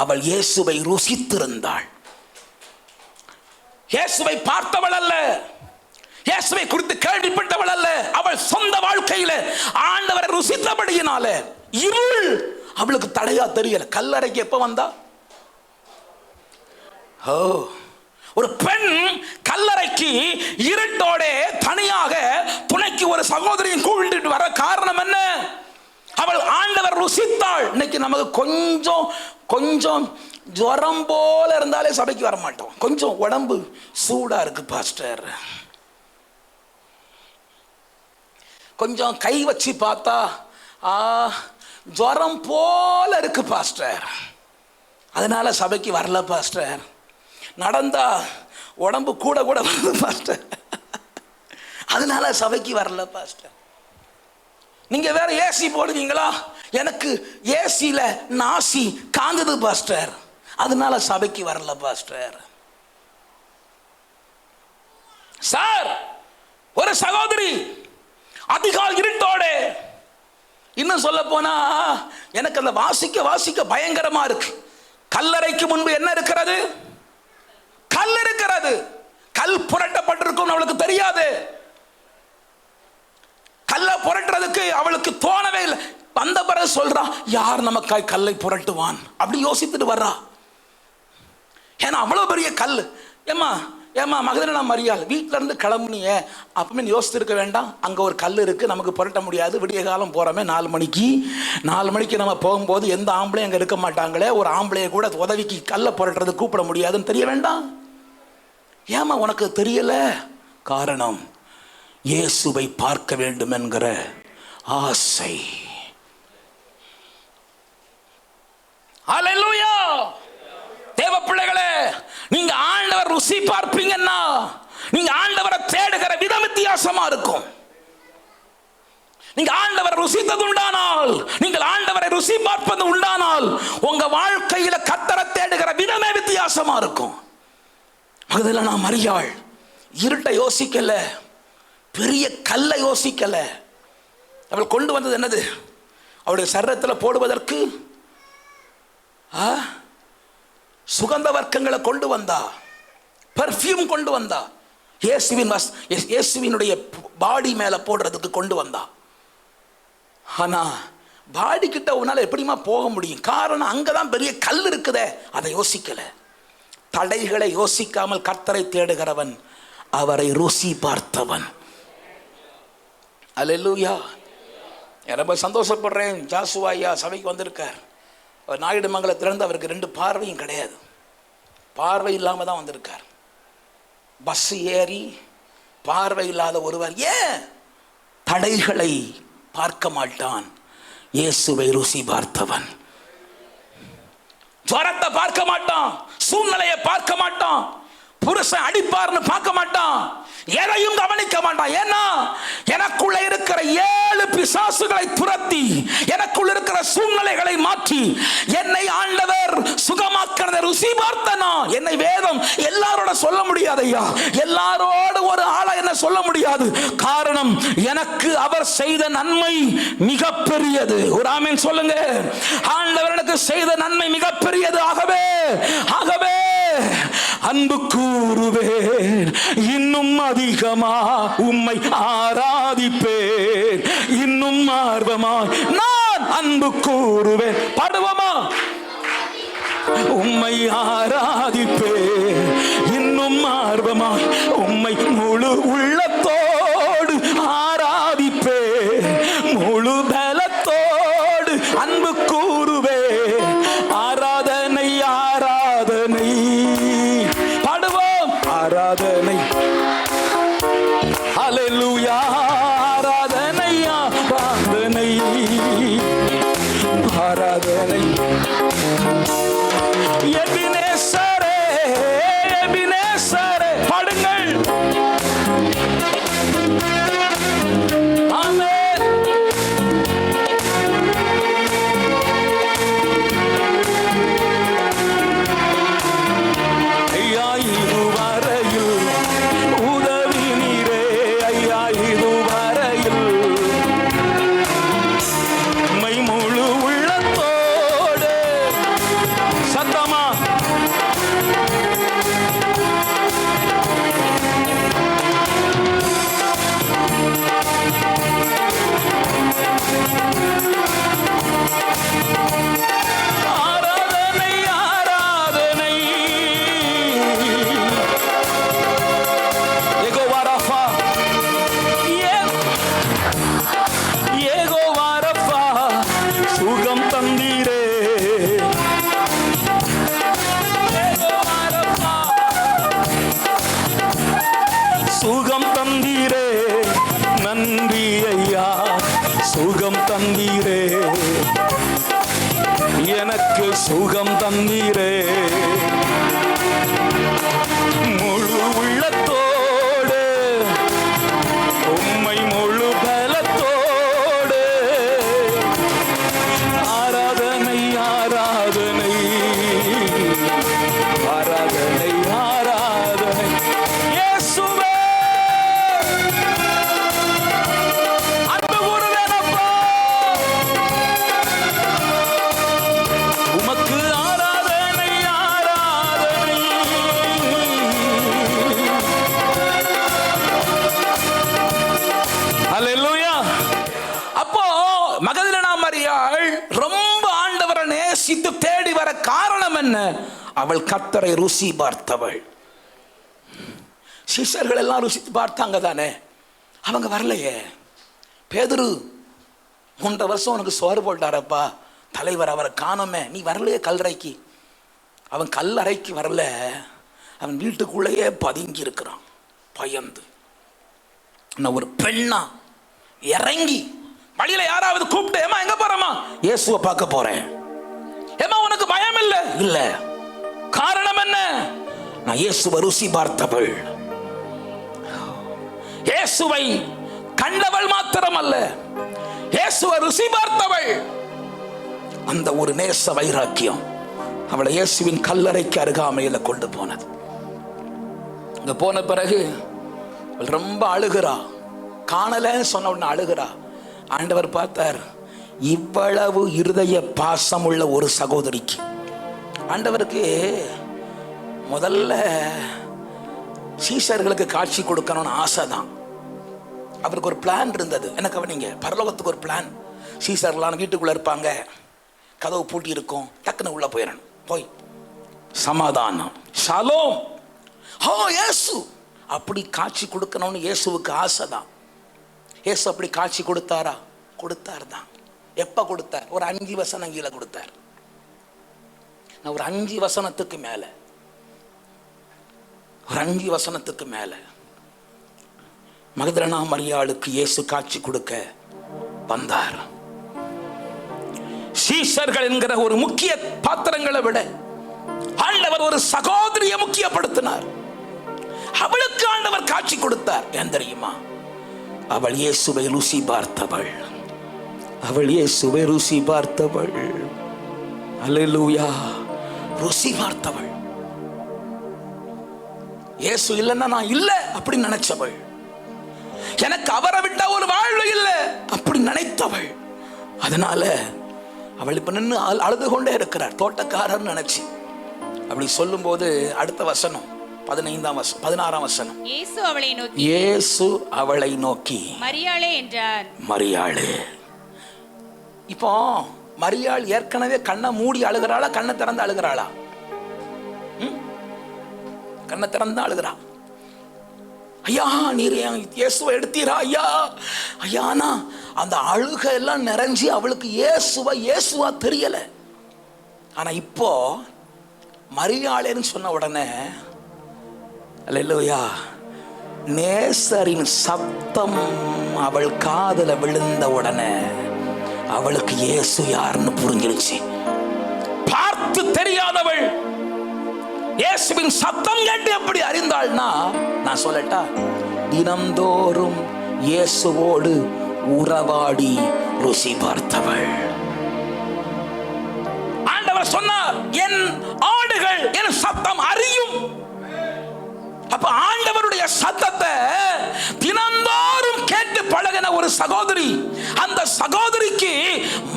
அவள் இயேசுவை ருசித்திருந்தாள். இயேசுவை பார்த்தவள் அல்ல, இயேசுவை குறித்து கேள்விப்பட்டவள் அல்ல. அவள் சொந்த வாழ்க்கையில ஆண்டவரை ருசித்தபடியினால இருள் அவளுக்கு தடையா தெரியல. கல்லறைக்கு எப்ப வந்தா? ஒரு பெண் கல்லறைக்கு இருட்டோட தனியாக துணைக்கு ஒரு சகோதரியும் கூட்டிட்டு வர காரணம் என்ன? அவள் ஆண்டவர் ருசித்தாள். இன்னைக்கு நமக்கு கொஞ்சம் ஜுரம் போல இருந்தாலே சபைக்கு வர மாட்டோம். கொஞ்சம் உடம்பு சூடா இருக்கு பாஸ்டர், கொஞ்சம் கை வச்சு பார்த்தா ஜுரம் போல இருக்கு பாஸ்டர், அதனால சபைக்கு வரல பாஸ்டர். நடந்தா உடம்பு கூட வருது பாஸ்டர், அதனால சபைக்கு வரல பாஸ்டர். நீங்க வேற ஏசி போடுவீங்களா? எனக்கு ஏசில நாசி காந்தது பாஸ்டர், அதனால சபைக்கு வரல பாஸ்டர். சார், ஒரு சகோதரி அதிகால் இருட்டோட, இன்னும் சொல்ல போனா எனக்கு அந்த வாசிக்க பயங்கரமா இருக்கு. கல்லறைக்கு முன்பு என்ன இருக்கிறது? கல் இருக்கிறது. கல் புரட்டப்பட்டிருக்கும் அவளுக்கு தெரியாது. கல்ல புரட்டுறதுக்கு அவளுக்கு தோணவே இல்லை. வந்த பிறகு சொல்றா, யார் நமக்காய் கல்லை புரட்டுவான் அப்படி யோசித்துட்டு வர்றா. ஏன்னா அவ்வளவு பெரிய கல். ஏமா மகதலேனா மரியாள் வீட்டில இருந்து கிளம்புனிய அப்பமே யோசித்து இருக்க வேண்டாம்? அங்க ஒரு கல் இருக்கு, நமக்கு புரட்ட முடியாது. விடிய காலம் போறோமே 4 மணிக்கு நம்ம போகும்போது எந்த ஆம்பளையும் அங்க இருக்க மாட்டாங்களே, ஒரு ஆம்பளைய கூட உதவிக்கு கல்லை புரட்டுறது கூப்பிட முடியாதுன்னு தெரிய வேண்டாம்? ஏமா உனக்கு தெரியல? காரணம் இயேசுவை பார்க்க வேண்டும் என்கிற ஆசை. ஹல்லேலூயா. தேவ பிள்ளைகளே, நீங்க ஆண்டவர் ருசி பார்ப்பீங்கன்னா நீங்க ஆண்டவரை தேடுகிற விதம் வித்தியாசமா இருக்கும். நீங்க ஆண்டவரை ருசித்தது உண்டானால், நீங்கள் ஆண்டவரை ருசி பார்ப்பது உண்டானால் உங்க வாழ்க்கையில கர்த்தரை தேடுகிற விதமே வித்தியாசமா இருக்கும். மகதலேனா மரியாள் இருட்டை யோசிக்கல, பெரிய கல்லை யோசிக்கல. அவள் கொண்டு வந்தது என்னது? அவளுடைய சரீரத்தில் போடுவதற்கு சுகந்த வர்க்கங்களை கொண்டு வந்தா, பெர்ஃப்யூம் கொண்டு வந்தா, இயேசுவினுடைய பாடி மேல போடுறதுக்கு கொண்டு வந்தா. ஆனா பாடி கிட்ட உன்னால எப்படிமா போக முடியும்? காரணம் அங்கதான் பெரிய கல் இருக்குதே, அதை யோசிக்கல. தடைகளை யோசிக்காமல் கர்த்தரை தேடுகிறவன் அவரை ருசி பார்த்தவன். அல்லேலூயா. ரொம்ப சந்தோஷப்படுறேன். ஜாசுவா ஐயா சபைக்கு வந்திருக்கார். நாயுடுமங்கலத்திலிருந்து அவருக்கு 2 பார்வையும் கிடையாது, பார்வை இல்லாம தான் வந்திருக்கார். பஸ் ஏறி பார்வை இல்லாத ஒருவர் ஏன் தடைகளை பார்க்க மாட்டான்? இயேசுவை ருசி பார்த்தவன். ஜுரத்தை பார்க்க மாட்டான், சூழ்நிலையை பார்க்க மாட்டான், புருஷன் அடிப்பார்னு பார்க்க மாட்டான், எதையும் கவனிக்க மாட்டான். ஏன்னா எனக்குள்ள இருக்கிற 7 பிசாசுகளை துரத்தி, எனக்குள்ள இருக்கிற சூழ்நிலைகளை மாற்றி என்னை ஆண்டவர் சுகமாக்கிறத ருசி பார்த்தனா. என்னை வேதம் எல்லாரோட சொல்ல முடியாது ஐயா, எல்லாரோட ஒரு ஆளா என்ன சொல்ல முடியாது. காரணம் எனக்கு அவர் செய்த நன்மை மிக பெரியது. ஒரு ஆமென் சொல்லுங்க. ஆண்டவர் எனக்கு செய்த நன்மை மிக பெரியது. ஆகவே அன்பு கூறுவேன், இன்னும் அதிகமா உம்மை ஆராதிப்பேன், இன்னும் ஆர்வமாய் நான் அன்பு கூறுவேன். பாடுவோமா? உம்மை ஆராதிப்பே இன்னும் ஆர்வமாய், உம்மை முழு உள்ளத்தோடு ஆராதிப்பே, முழு பலத்தோடு அன்பு கூறுவே. ஆராதனை ஆராதனை, பாடுவோம் ஆராதனை. அல்லேலூயா, ஆராதனை ஆராதனை ஆராதனை. எபினேசரே எபினேசரே, பாடுங்கள். ஆமென். ஐயா இதுவரையில் உதவி நீரே, ஐயா இதுவரையில் உம்மை முழு உள்ளத்தோடு. சத்தமா ஆராதனை ஆராதனை. யெகோவா ராஃபா, யெகோவா ராஃபா, சுகம் தந்தீரே. யெகோவா ராஃபா, சுகம் தந்தீரே. நன்றி ஐயா, சுகம் தந்தீரே, எனக்கு சுகம் தந்தீரே. முழு உள்ளத்தோடு, உம்மை முழு பலத்தோடு. ஆராதனை ஆராதனை ஆராதனை ஆராதனை. இயேசுவே அன்பு கூறுவேனப்பா, உமக்கு ஆராதனை ஆராதனை. அல்லேலூயா. அப்போ மகதலேனா மரியாள் ரொம்ப ஆண்டவரை நேசித்து தேடி வர காரணம் என்ன? அவள் கர்த்தரை ருசி பார்த்தவள். சீஷர்கள் எல்லாம் ருசித்து பார்த்தாங்க தானே, அவங்க வரலையே. பேதுரு 3 வருஷம் உனக்கு சோறு போட்டாரப்பா தலைவர், அவரை காணோமே, நீ வரலையே கல்லறைக்கு. அவன் கல்லறைக்கு வரல, அவன் வீட்டுக்குள்ளேயே பதுங்கி இருக்கிறான் பயந்து. நான் ஒரு பெண்ணா இறங்கி வழியில யாராவது கூப்பிட்டு, ஏமா எங்க போறமா? இயேசுவை பார்க்க போறேன். ஏமா உனக்கு பயம் இல்ல? இல்ல. காரணம் என்ன? நான் இயேசுவை ருசி பார்த்தவள். இயேசுவை கண்டவள் மாத்திரம் அல்ல, இயேசுவை ருசி பார்த்தவள். அந்த ஒரு நேச வைராக்கியம் அவளை இயேசுவின் கல்லறைக்கு அருகாமையில கொண்டு போனது. அங்க போன பிறகு அவள் ரொம்ப அழுகிறா. காணலன்னு சொன்ன உடனே அழுகிறா. ஆண்டவர் பார்த்தார், இவ்வளவு இருதய பாசம் உள்ள ஒரு சகோதரிக்கு. ஆண்டவருக்கு முதல்ல சீஷர்களுக்கு காட்சி கொடுக்கணும்னு ஆசை தான். அவருக்கு ஒரு பிளான் இருந்தது. என்ன கவனிங்க, பரலோகத்துக்கு ஒரு பிளான். சீஷர்களான வீட்டுக்குள்ள இருப்பாங்க, கதவு பூட்டி இருக்கும், டக்குன்னு உள்ள போயிடணும். போய் சமாதானம், ஷாலோம், ஹோ இயேசு, அப்படி காட்சி கொடுக்கணும்னு இயேசுவுக்கு ஆசை தான். இயேசு அப்படி காட்சி கொடுத்தாரா? கொடுத்தார் தான். எப்ப கொடுத்தார்? ஒரு 5 வசனம் கீழே கொடுத்தார். நான் ஒரு 5 வசனத்துக்கு மேல, ஒரு 5 வசனத்துக்கு மேல மகதலேனா மரியாளுக்கு இயேசு காட்சி கொடுக்க வந்தார். சீஷர்கள் என்கிற ஒரு முக்கிய பாத்திரங்களை விட ஆண்டவர் ஒரு சகோதரியை முக்கியப்படுத்தினார். அவளுக்கு ஆண்டவர் காட்சி கொடுத்தார். ஏன் தெரியுமா? அவள் இயேசுவை ருசி பார்த்தவள். அவள் இயேசுவை ருசி பார்த்தவள். அல்லேலூயா. ருசி பார்த்தவள். இயேசு இல்லைன்னா நான் இல்லை அப்படி நினைச்சவள். எனக்கு அவரை விட்ட ஒரு வாழ்வு இல்லை அப்படி நினைத்தவள். அதனால அவள் இப்ப நின்று அழுது கொண்டே இருக்கிறார், தோட்டக்காரர் நினைச்சு. அப்படி சொல்லும் போது அடுத்த வசனம் 15ஆம் வசனம் 16ஆம் வசனம், இயேசு அவளை நோக்கி மரியாளே என்றார். மரியாளே. இப்போ மரியாள் ஏற்கனவே கண்ணை மூடி அழுகிறாளா, கண்ணை திறந்து அழுகிறாளா? கண்ணை திறந்து அழுகிறா. ஐயா நீர் இயேசுவை எடுத்தீரா ஐயா ஐயானா அந்த அழுகை எல்லாம் நிறைஞ்சி அவளுக்கு இயேசுவா தெரியல. ஆனா இப்போ மரியாளேன்னு சொன்ன உடனே அல்லேலூயா நேசரின் சத்தம் அவள் காதுல விழுந்த உடனே அவளுக்கு இயேசு யாருன்னு புரிஞ்சிருச்சு. பார்த்து தெரியாதவள் இயேசுவின் சத்தம் கேட்டு எப்படி அறிந்தாள்னா, நான் சொல்லட்டா, தினந்தோறும் இயேசுவோடு உறவாடி ருசி பார்த்தவள். ஆண்டவர் சொன்னார், என் ஆடுகள் என் சத்தம் அறியும். அப்ப ஆண்டவருடைய சத்தத்தை தினந்தோறும் கேட்டு பழகின ஒரு சகோதரி, அந்த சகோதரிக்கு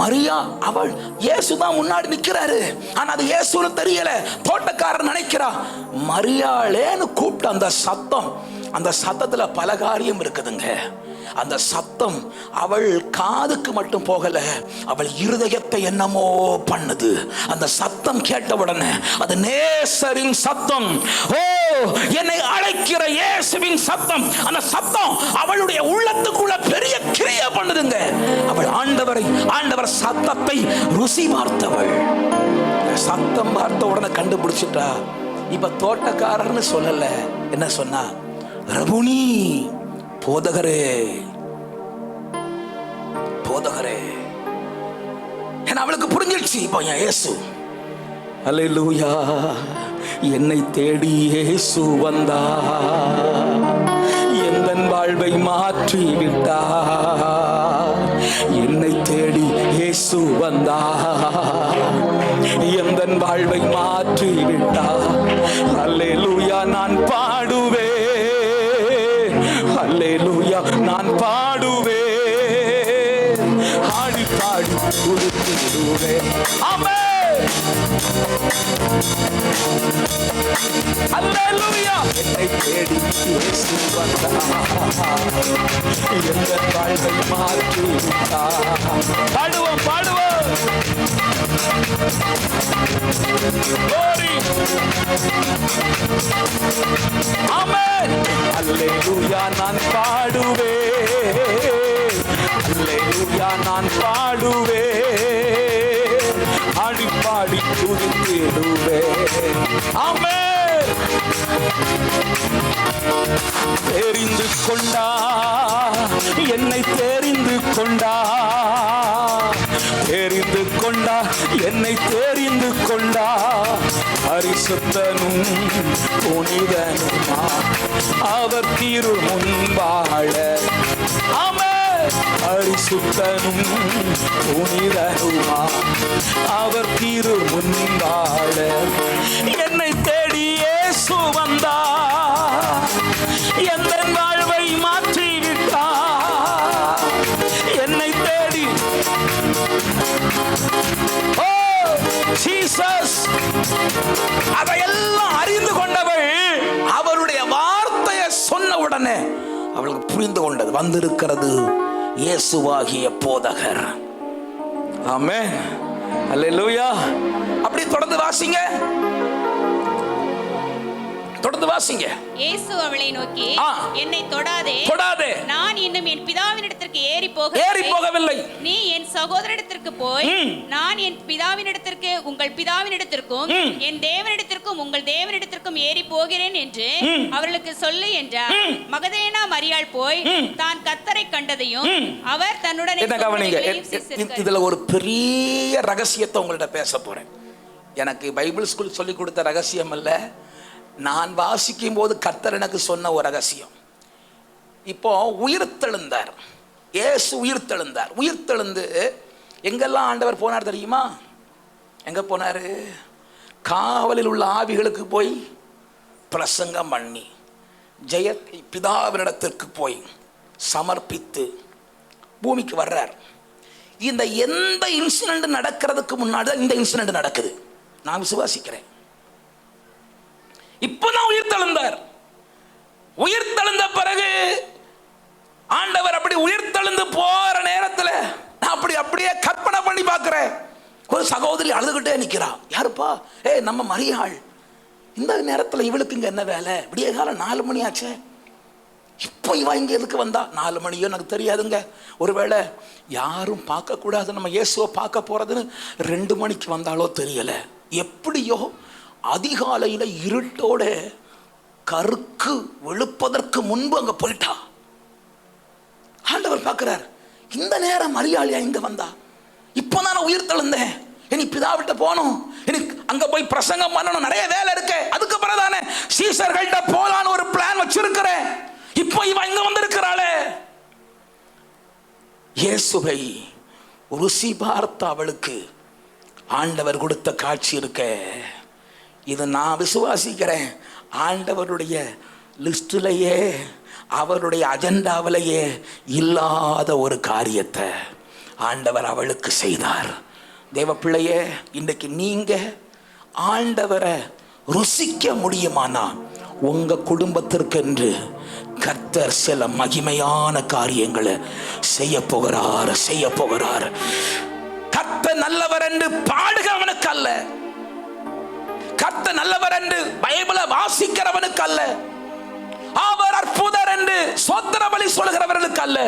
மரியா அவள் இயேசுதான் முன்னாடி நிக்கிறாரு, ஆனா அது இயேசுன்னு தெரியல. தோட்டக்காரர் நினைக்கிறா மரியாளேன்னு கூப்பிட்ட அந்த சத்தத்துல பல காரியம் இருக்குதுங்க. அந்த சத்தம் அவள் காதுக்கு மட்டும் போகல, அவள் இருதயத்தை என்னமோ பண்ணுது. அந்த சத்தம் கேட்டவுடனே அது நேசரின் சத்தம், ஓ என்னை அழைக்கிற இயேசுவின் சத்தம். அந்த சத்தம் அவளுடைய உள்ளத்துக்குள்ள பெரிய கிரியை பண்ணுதுங்க. அவள் ஆண்டவர் சத்தத்தை ருசி பார்த்தவள். சத்தம் பார்த்த உடனே கண்டுபிடிச்சிட்டா. இப்ப தோட்டக்காரர்னு சொல்லல, என்ன சொன்னா, ரபுனி போதகரே ஏன்னா அவளுக்கு புரிஞ்சிருச்சு. இப்போ இயேசு அல்லேலூயா என்னை தேடி இயேசு வந்தா, எந்தன் வாழ்வை மாற்றி விட்டா. என்னை தேடி இயேசு வந்தா, எந்தன் வாழ்வை மாற்றி விட்டா. அல்லேலூயா நான் பாடுவே, அல்லேலூயா நான் பாடுவே, ஆடி பாடி கொடுத்துடுவே. ஆமென் அல்லேலூயா என்னை தேடி இயேசு வந்தா, எந்த வாழ்வை மாற்றி விட்டா. பாடுவோம் glory ஆமென் அல்லேலூயா நான் பாடுவே, அல்லேலூயா நான் பாடுவே, ஆடி பாடி துதித்திடுவே. ஆமென் தெரிந்து கொண்டா, என்னை தெரிந்து கொண்டா, தெரிந்து கொண்டா, என்னை தெரிந்து கொண்டா. பரிசுத்தனும் புனிதனுமா அவர் திரு முன்பாழ. ஆமென் பரிசுத்தனும் புனிதனுமா அவர் திரு முன்பாழ. என்னை தேடி இயேசு வந்தா, எந்த வாழ்வை மாற்றி விட்டா. என்னை தேடி ஓ ஜீசஸ் அதையெல்லாம் அறிந்து கொண்டவள் அவருடைய வார்த்தையை சொன்ன உடனே அவளுக்கு புரிந்து கொண்டது, வந்திருக்கிறது இயேசுவாகிய போதகர். ஆமென் அல்லேலூயா. அப்படி தொடர்ந்து வாசிங்க, தொடர்ந்து வாசிங்க. இயேசு அவளை நோக்கி, என்னை தொடாதே, நான் இன்னும் என் பிதாவினிடத்திற்கு ஏறி போகவில்லை. நீ என் சகோதரனிடத்திற்கு போய், நான் என் பிதாவினிடத்திற்கு உங்கள் பிதாவினிடத்திற்கும் என் தேவனிடத்திற்கும் உங்கள் தேவனிடத்திற்கும் ஏறி போகிறேன் என்று அவர்களுக்கு சொல்லு என்றார். மகதலேனா மரியாள் போய் தான் கர்த்தரை கண்டதையும் அவர் தன்னுடன். இதுல ஒரு பெரிய ரகசியத்தை உங்கள்ட்ட பேச போறேன். எனக்கு பைபிள் ஸ்கூல் சொல்லி கொடுத்த ரகசியம் அல்ல, நான் வாசிக்கும் போது கர்த்தர் எனக்கு சொன்ன ஒரு ரகசியம். இப்போ உயிர்த்தெழுந்தார் இயேசு, உயிர்த்தெழுந்து எங்கெல்லாம் ஆண்டவர் போனார் தெரியுமா? எங்க போனாரு? காவலில் உள்ள ஆவிகளுக்கு போய் பிரசங்கம் பண்ணி, ஜெயத்தை பிதாவினிடத்திற்கு போய் சமர்ப்பித்து பூமிக்கு வர்றார். இந்த எந்த இன்சிடென்ட் நடக்கிறதுக்கு முன்னாடி இந்த இன்சிடென்ட் நடக்குது, நான் விசுவாசிக்கிறேன். இப்பதான் உயிர்த்தெழுந்த பிறகு ஆண்டவர் அப்படி உயிர்த்தெழுந்து போற நேரத்தில் நான் அப்படியே கற்பனை பண்ணி பார்க்கிறேன். ஒரு சகோதரி அழுதுகிட்டே நிக்கிறா. யாருப்பா? நம்ம மரியாள். இந்த நேரத்தில் இவளுக்கு இங்க என்ன வேலை? விடிய காலம் 4 மணி ஆச்சே. இப்போ இவ இங்க எதுக்கு வந்தா? 4 மணியோ எனக்கு தெரியாதுங்க. ஒருவேளை யாரும் பார்க்க கூடாது, நம்ம இயேசுவை பார்க்க போறதுன்னு 2 மணிக்கு வந்தாலோ தெரியல. எப்படியோ அதிகாலையில இருட்டோட கருக்கு வெளுப்பதற்கு முன்பு அங்க போயிட்டா. ஆண்டவர் பார்க்கிறார், இந்த நேரம் மரியாளியா இங்க வந்தா? இப்போ நான் உயிர் தெழுந்தேன், இனி பிதாவிட்ட போகணும், எனக்கு அங்க போய் பிரசங்கம் பண்ணணும், நிறைய வேலை இருக்கு. அதுக்கு பிறகுதானே சீசர்கள்ட்ட போலான்னு ஒரு பிளான் வச்சிருக்கிறேன். இப்போ இவ இங்க வந்திருக்கிறாளே. இயேசுவை ருசி பார்த்த அவளுக்கு ஆண்டவர் கொடுத்த காட்சி இருக்க, இது நான் விசுவாசிக்கிறேன். ஆண்டவருடைய லிஸ்டிலேயே அவருடைய அஜெண்டாவிலேயே இல்லாத ஒரு காரியத்தை ஆண்டவர் அவளுக்கு செய்தார். தேவ பிள்ளையே, இன்றைக்கு நீங்க ஆண்டவரை ருசிக்க முடியுமானா உங்க குடும்பத்திற்கு என்று கர்த்தர் சில மகிமையான காரியங்களை செய்ய போகிறார். கர்த்தர் நல்லவர் என்று பாடுகிறவனுக்கு அல்ல, கர்த்தர் நல்லவர் என்று பைபிளை வாசிக்கிறவனுக்கு அல்ல, அவர் அற்புதர் என்று சோத்திர பலி சொல்கிறவர்களுக்கு அல்ல,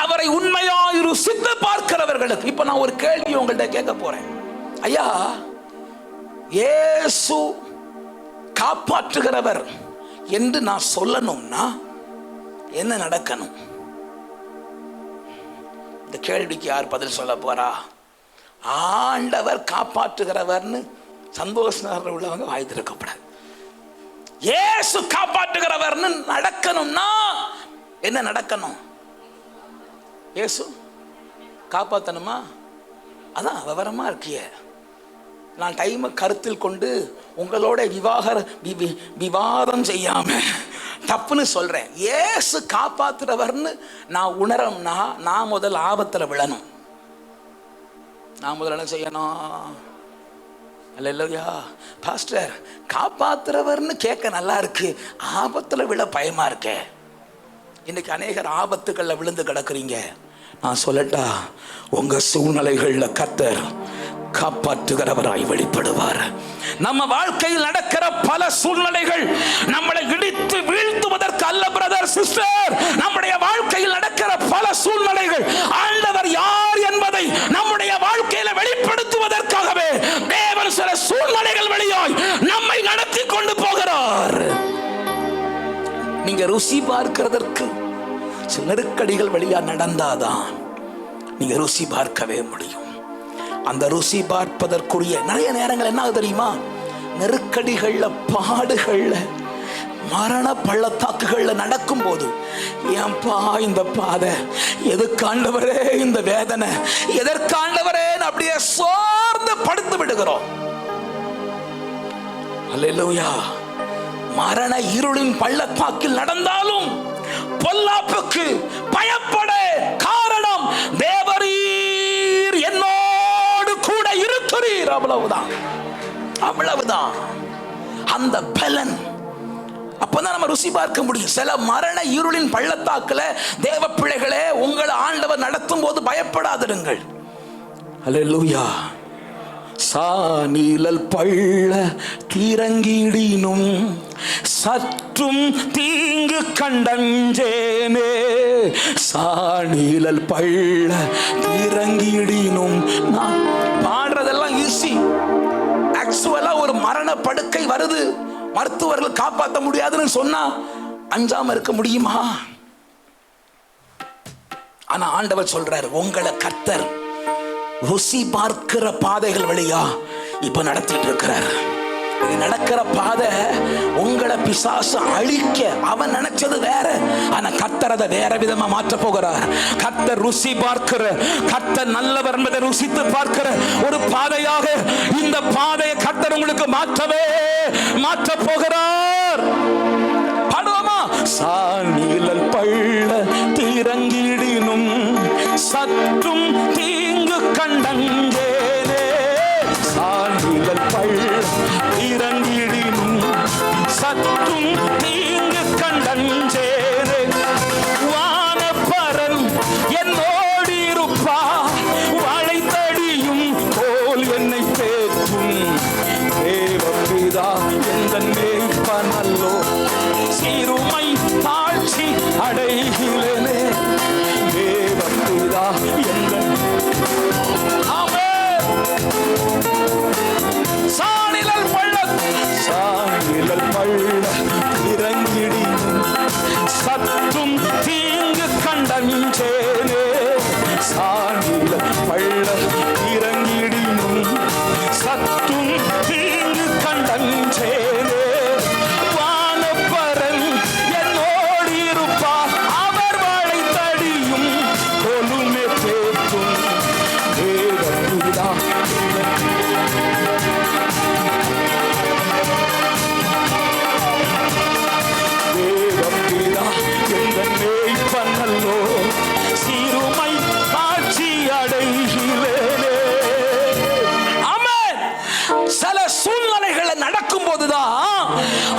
அவரை உண்மையாய் ருசித்து பார்க்கிறவர்களுக்கு. இப்ப நான் ஒரு கேள்வி உங்கள்கிட்ட கேட்க போறேன். ஐயா, இயேசு காப்பாற்றுகிறவர் என்று நான் சொல்லணும்னா என்ன நடக்கணும்? இந்த கேள்விக்கு யார் பதில் சொல்ல போறா? ஆண்டவர் காப்பாற்றுகிறவர்னு சந்தோஷம் உள்ளவங்க வாய் திறக்கப்படாது. இயேசு காப்பாற்றுகிறவர்னு நடக்கணும்னா என்ன நடக்கணும்? இயேசு காப்பாற்றணுமா? அதான் விவரமா இருக்கிய. நான் டைமை கருத்தில் கொண்டு உங்களோட விவாதம் செய்யாம தப்புன்னு சொல்றேன். இயேசு காப்பாற்றுறவர்னு நான் உணரம்னா நான் முதல் ஆபத்துல விழணும். நான் முதல்ல என்ன செய்யணும்? அல்லேலூயா. பாஸ்டர், காப்பாற்றுறவர்னு கேட்க நல்லா இருக்கு, ஆபத்துல விழ பயமா இருக்கே. இன்னைக்கு அநேகர் ஆபத்துக்கள்ல விழுந்து கிடக்குறீங்க. நான் சொல்லட்டா, உங்க சூழ்நிலைகள்ல கர்த்தர் காப்பாற்றுகிறவராய் வெளிப்படுவார். நம்ம வாழ்க்கையில் நடக்கிற பல சூழ்நிலைகள் நம்மளை இடித்து வீழ்த்துவதற்கு அல்ல பிரதர் சிஸ்டர். நம்முடைய வாழ்க்கையில் நடக்கிற பல சூழ்நிலைகள் ஆண்டவர் யார் என்பதை நம்முடைய வாழ்க்கையில வெளிப்படுத்துவதற்காகவே தேவன் சில சூழ்நிலைகள் வழியாய் நம்மை நடத்தி கொண்டு போகிறார். நீங்க ருசி பார்க்கிறதற்கு சில நெருக்கடிகள் வழியா நடந்தாதான் நீங்க ருசி பார்க்கவே முடியும். அந்த ருசி பார்ப்பதற்குரிய நிறைய நேரங்கள் என்ன தெரியுமா? நெருக்கடிகள்ல, பாடுகள்ல, மரண பள்ளத்தாக்குகள்ல நடக்கும் போது, ஏன்பா இந்த பாதை, எதுக்காண்டவரே இந்த வேதனை, எதற்காண்டவரே அப்படியே சோர்ந்து படுத்து விடுகிறோம். அல்லேலூயா. மரண இருளின் பள்ளத்தாக்கில் நடந்தாலும் பொல்லாப்புக்கு பயப்பட காரணம் தேவரீர் என்னோடு கூட இருக்கிறீர். அவ்வளவுதான் அந்த பலன். அப்பதான் நம்ம ருசி பார்க்க முடியும். சில மரண இருளின் பள்ளத்தாக்குல தேவ பிள்ளைகளே, உங்களை ஆண்டவர் நடத்தும் போது பயப்படாதிருங்கள். அல்லேலூயா. சானிலல் பள்ள தீரங்கிடினும் சற்றும் தீங்கு கண்டஞ்சேனே. சானிலல் பள்ள தீரங்கிடினும். நான் பாடுறதெல்லாம் ஈஸி. ஆக்சுவலா ஒரு மரண படுக்கை வருது, மருத்துவர்கள் காப்பாற்ற முடியாதுன்னு சொன்னா அஞ்சாம இருக்க முடியுமா? ஆனா ஆண்டவர் சொல்றாரு, உங்களை கர்த்தர் ருசி பார்க்கிற பாதைகள் வழியா இப்ப நடத்திட்டு இருக்கிறார். நடக்கிற பாதை உங்களை பிசாசு அழிக்க அவன் நினைச்சது வேற, ஆனா கர்த்தர் அதை வேற விதமா மாற்ற போகிறார். கர்த்தர் ருசி பார்க்கிற, கர்த்தர் நல்லவர் என்பதை ருசித்து பார்க்கிற ஒரு பாதையாக இந்த பாதையை கர்த்தர் உங்களுக்கு மாற்ற போகிறார். பாடுவோமா? சானிலல் பள்ள தீரங்கிடினும் சற்றும் தீங்கு கண்டஞ்சேனே. சானிலல் பள்ள தீரங்கிடினும் சற்றும் தீங்கு கண்டஞ்சேனே. வானப்பரன் என்னோடு இருப்பா, மேய்ப்பனல்லோ சிறுமை தாழ்ச்சி அடைகிறேனே தேவபிதா எங்கள் சாணிலல் பள்ள இறங்கிடி சத்தும் தீங்கு கண்டஞ்சேனே சாணிலல் பள்ள இறங்கிடினும் சத்தும் தீங்கு கண்டஞ்சேனே வானப்பரன் என்னோடு இருப்பார் அவர் வாழை தடியும் கொலுமே தேற்றும் தேவபிதா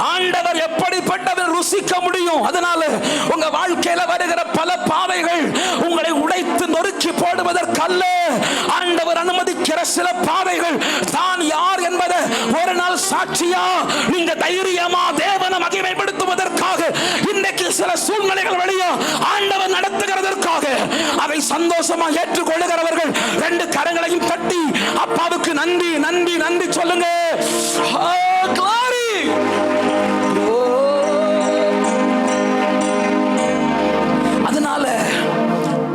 ஆண்டவர் எப்படிப்பட்டவர் ருசிக்க முடியும். அதனால உங்க வாழ்க்கையில வருகிற பல பாதைகள் உங்களை உடைத்து நொறுக்கி போடுவதற்கல்ல. ஆண்டவர் அனுமதிக்கிற சில பாதைகள் தான் யார் என்பதை ஒரு நாள் சாட்சியா நீங்க தைரியமா தேவனை மகிமைப்படுத்துவதற்காக இன்னைக்கு சில சூழ்நிலைகள் வழியா ஆண்டவர் நடத்துகிறதற்காக அதை சந்தோஷமா ஏற்றுக்கொள்ளுகிறவர்கள் ரெண்டு கரங்களையும் தட்டி அப்பாவுக்கு நன்றி நன்றி நன்றி சொல்லுங்க. அதனால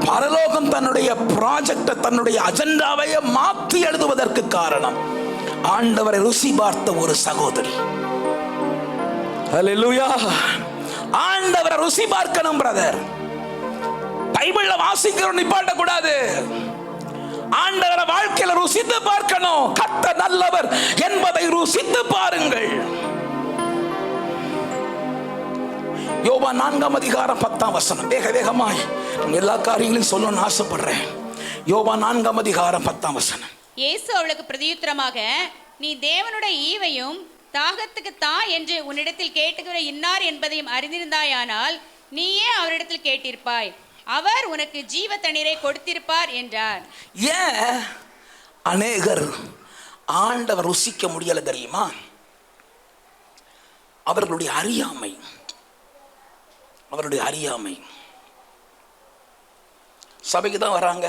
பரலோகம் தன்னுடைய ப்ராஜெக்ட் தன்னுடைய அஜெண்டாவை மாற்றி எழுதுவதற்கு காரணம் ஆண்டவரை ருசி பார்த்த ஒரு சகோதரி. ஹல்லேலூயா. ஆண்டவரை ருசி பார்க்கணும் பிரதர். பைபிள்ல வாசிக்கிறோம் நிப்பாட்ட கூடாது. ஆண்டவரை வாழ்க்கையில ருசித்து பார்க்கணும். கர்த்தர் நல்லவர் என்பதை ருசித்து பாருங்கள். யோவான் 4:10 வேக வேகமாய் எல்லா காரியங்களையும் சொல்லணும்னு ஆசைப்படுறேன். யோவான் 4:10 இயேசு அவளுக்கு பிரதியுத்தரமாக, நீ தேவனுடைய ஈவையும் தாகத்துக்கு தா என்று உன்னிடத்தில் கேட்டுக்கிற இன்னார் என்பதையும் அறிந்திருந்தாயானால் நீயே அவரிடத்தில் கேட்டிருப்பாய், அவர் உனக்கு ஜீவ தண்ணீரை கொடுத்திருப்பார் என்றார். ஏன் அநேகர் ஆண்டவர் ருசிக்க முடியல தெரியுமா? அவர்களுடைய அறியாமை. அவருடைய அறியாமை. சபைக்கு தான் வராங்க,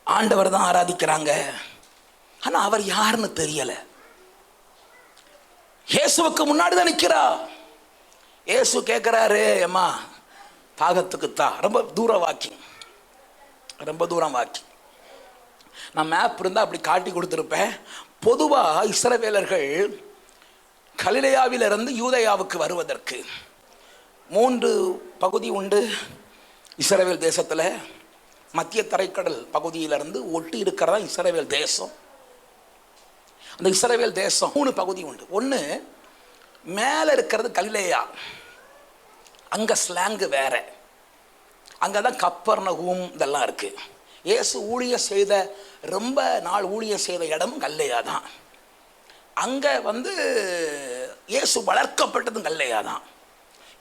ஆண்டவர் தான் ஆராதிக்கிறாங்க, ஆனா அவர் யாருன்னு தெரியல. இயேசுவுக்கு முன்னாடி தான் நிக்கிறா. இயேசு கேட்கிறாரு, அம்மா தாகத்துக்கு தான். ரொம்ப தூரம் வாக்கிங், ரொம்ப தூரம் வாக்கிங். நான் மேப் இருந்தால் அப்படி காட்டி கொடுத்துருப்பேன். பொதுவாக இஸ்ரவேலர்கள் கலிலேயாவிலிருந்து யூதேயாவுக்கு வருவதற்கு 3 பகுதி உண்டு. இஸ்ரவேல் தேசத்தில் மத்திய தரைக்கடல் பகுதியிலிருந்து ஒட்டி இருக்கிறதா இஸ்ரவேல் தேசம். அந்த இஸ்ரவேல் தேசம் 3 பகுதி உண்டு. ஒன்று மேலே இருக்கிறது கலிலேயா, அங்கே ஸ்லாங்கு வேற. அங்கே தான் கப்பர்நகூம் இதெல்லாம் இருக்குது. இயேசு ஊழியம் செய்த ரொம்ப நாள் ஊழியம் செய்த இடம் கல்லேயா தான். அங்கே இயேசு வளர்க்கப்பட்டதும் கல்லேயா தான்.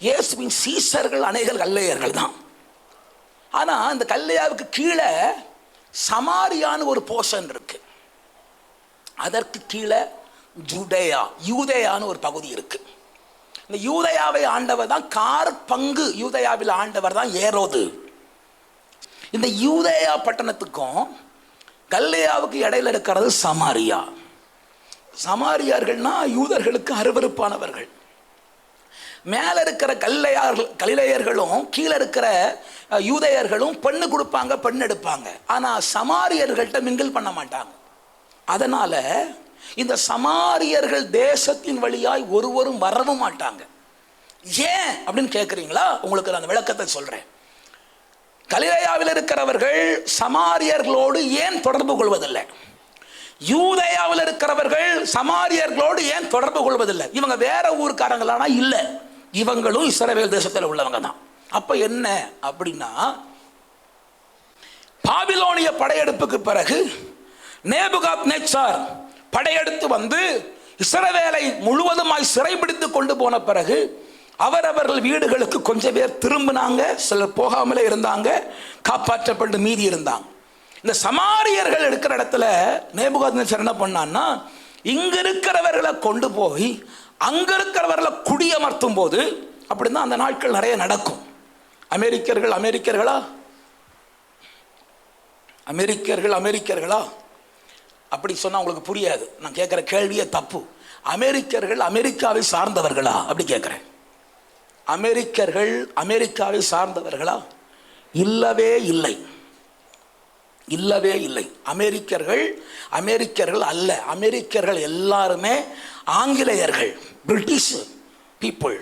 இயேசுவின் சீசர்கள் அநேகர் கல்லேயர்கள் தான். ஆனால் இந்த கல்லேயாவுக்கு கீழே சமாரியான்னு ஒரு போர்ஷன் இருக்கு. அதற்கு கீழே ஜுடேயா, யூதேயான்னு ஒரு பகுதி இருக்கு. இந்த யூதேயாவை ஆண்டவர் தான் பங்கு யூதேயாவில் ஆண்டவர் தான் ஏரோது. இந்த யூதேயா பட்டணத்துக்கும் கல்லேயாவுக்கு இடையில இருக்கிறது சமாரியா. சமாரியார்கள்னா யூதர்களுக்கு அருவருப்பானவர்கள். மேல இருக்கிற கலிலேயர்களும் கீழே இருக்கிற யூதேயர்களும் பெண்ணு கொடுப்பாங்க, பெண் எடுப்பாங்க. ஆனா சமாரியர்கள்ட்ட மிங்கிள் பண்ண மாட்டாங்க. அதனால இந்த சமாரியர்கள் தேசத்தின் வழியாய் ஒருவரும் வரவும் மாட்டாங்க. ஏன் அப்படின்னு கேட்குறீங்களா? உங்களுக்கு நான் அந்த விளக்கத்தை சொல்றேன். கலிலேயாவில் இருக்கிறவர்கள் சமாரியர்களோடு ஏன் தொடர்பு கொள்வதில்லை? யூதேயாவில் இருக்கிறவர்கள் சமாரியர்களோடு ஏன் தொடர்பு கொள்வதில்லை? இவங்க வேற ஊர்க்காரங்களானா இல்லை, இவங்களும் இஸ்ரவேல் தேசத்தில் உள்ளவங்க தான். அப்ப என்ன அப்படின்னா, பாபிலோனிய படையெடுப்புக்கு பிறகு நேபுகாத்நேச்சார் படையெடுத்து இஸ்ரவேலை முழுவதுமாய் சிறைபிடித்து கொண்டு போன பிறகு அவரவர்கள் வீடுகளுக்கு கொஞ்சம் பேர் திரும்பினாங்க, சிலர் போகாமலே இருந்தாங்க, காப்பாற்றப்பட்டு மீதி இருந்தாங்க. இந்த சமாரியர்கள் இருக்கிற இடத்துல நேபுகாத்நேச்சார் என்ன பண்ணான்னா, இங்க இருக்கிறவர்களை கொண்டு போய் அங்க இருக்கிறவர்களை குடியமர்த்தும் போது அப்படின்னா அந்த நாட்கள் நிறைய நடக்கும். அமெரிக்கர்களா அப்படி சொன்னா உங்களுக்கு புரியாது. நான் கேட்கிற கேள்வியே தப்பு. அமெரிக்கர்கள் அமெரிக்காவை சார்ந்தவர்களா அப்படி கேட்கிறேன். அமெரிக்கர்கள் அமெரிக்காவை சார்ந்தவர்களா? இல்லவே இல்லை. அமெரிக்கர்கள் அல்ல. அமெரிக்கர்கள் எல்லாருமே ஆங்கிலேயர்கள், பிரிட்டிஷ் பீப்புள்,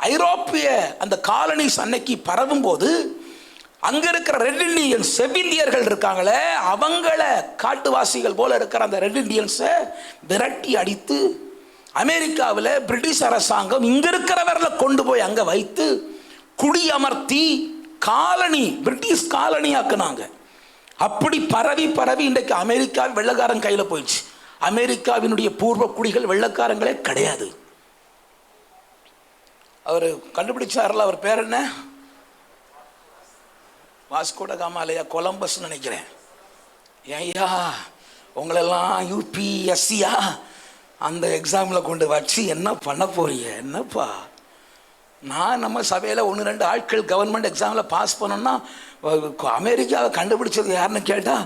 ஐரோப்பிய அந்த காலனிஸ் அன்னைக்கு பரவும் போது அங்க இருக்கிற ரெட் இண்டியன்ஸ், செவிந்தியர்கள் இருக்காங்களே, அவங்கள காட்டுவாசிகள் போல இருக்கிற அந்த ரெட் இண்டியன்ஸை விரட்டி அடித்து அமெரிக்காவில் பிரிட்டிஷ் அரசாங்கம் இங்க இருக்கிறவர்களை கொண்டு போய் அங்க வைத்து குடியமர்த்தி காலனி, பிரிட்டிஷ் காலனி ஆக்குனாங்க. அப்படி பரவி இன்றைக்கு அமெரிக்கா வெள்ளக்காரன் கையில போயிடுச்சு. அமெரிக்காவினுடைய பூர்வ குடிகள் வெள்ளக்காரங்களே கிடையாது. அவர் கண்டுபிடிச்சார்ல, அவர் பேர் என்ன? வாஸ்கோட காமாலையா, கொலம்பஸ் நினைக்கிறேன். ஐயா உங்களெல்லாம் யூபிஎஸ்சியா அந்த எக்ஸாம்ல கொண்டு வச்சு என்ன பண்ண போறீங்க? என்னப்பா, நான் நம்ம சபையில் 1-2 ஆட்கள் கவர்மெண்ட் எக்ஸாமில் பாஸ் பண்ணோம்னா அமெரிக்காவை கண்டுபிடிச்சது யாருன்னு கேட்டால்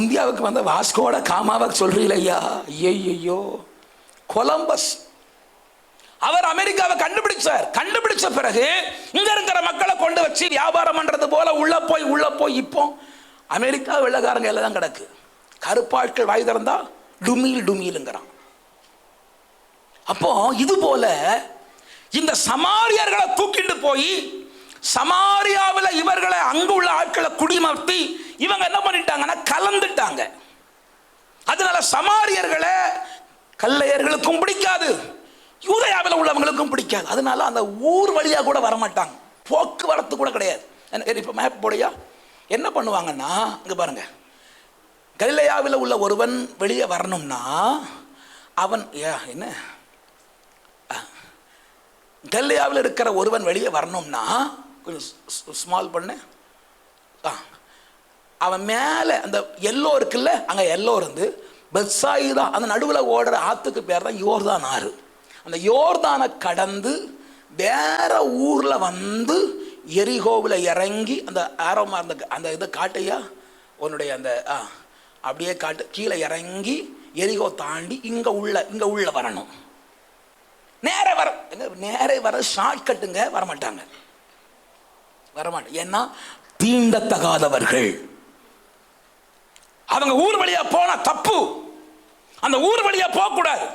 இந்தியாவுக்கு வந்த வாஸ்கோட காமாவை சொல்றீங்கள ஐயா. ஐயோ, கொலம்பஸ் அவர் அமெரிக்காவை கண்டுபிடிச்ச பிறகு இங்க இருக்கிற மக்களை கொண்டு வச்சு வியாபாரம் பண்றது போல உள்ள போய் இப்போ அமெரிக்கா வெள்ளக்காரங்க எல்லாம் தான் கிடக்கு. கருப்பாட்கள் வாய் திறந்தா டுமீலுங்கிறான். அப்போ இது போல இந்த சமாரியர்களை தூக்கிட்டு போய் சமாரியாவில் இவர்களை அங்கு உள்ள ஆட்களை குடிமர்த்தி இவங்க என்ன பண்ணிட்டாங்கன்னா கலந்துட்டாங்க. அதனால சமாரியர்களை கல்லையர்களுக்கும் பிடிக்காது, யூதயாவில் உள்ளவங்களுக்கும் பிடிக்காது. அதனால அந்த ஊர் வழியா கூட வரமாட்டாங்க, போக்குவரத்து கூட கிடையாது. இப்ப மேப் போடையா என்ன பண்ணுவாங்கன்னா, இங்க பாருங்க, கலிலேயாவில் உள்ள ஒருவன் வெளியே வரணும்னா அவன் என்ன, கலிலேயாவில் இருக்கிற ஒருவன் வெளியே வரணும்னா கொஞ்சம் ஸ்மால் பண்ணு, அவன் மேலே அந்த எல்லோ இருக்குல்ல, அங்கே எல்லோ இருந்து பெத்சாயிதா அந்த நடுவில் ஓடுற ஆற்றுக்கு பேர் தான் யோர்தான் ஆறு. அந்த யோர்தானை கடந்து வேற ஊரில் வந்து எரிகோவில் இறங்கி அந்த ஆரோமா அந்த இதை காட்டையா உன்னுடைய அந்த அப்படியே காட்டு கீழே இறங்கி எரிகோ தாண்டி இங்கே உள்ள வரணும். நேரே வர ஷார்ட் கட்டுங்க, வரமாட்டாங்க. ஏன்னா தீண்டத்தகாதவர்கள், அவங்க ஊர் வழியா போனா தப்பு, அந்த ஊர் வழியா போக கூடாது.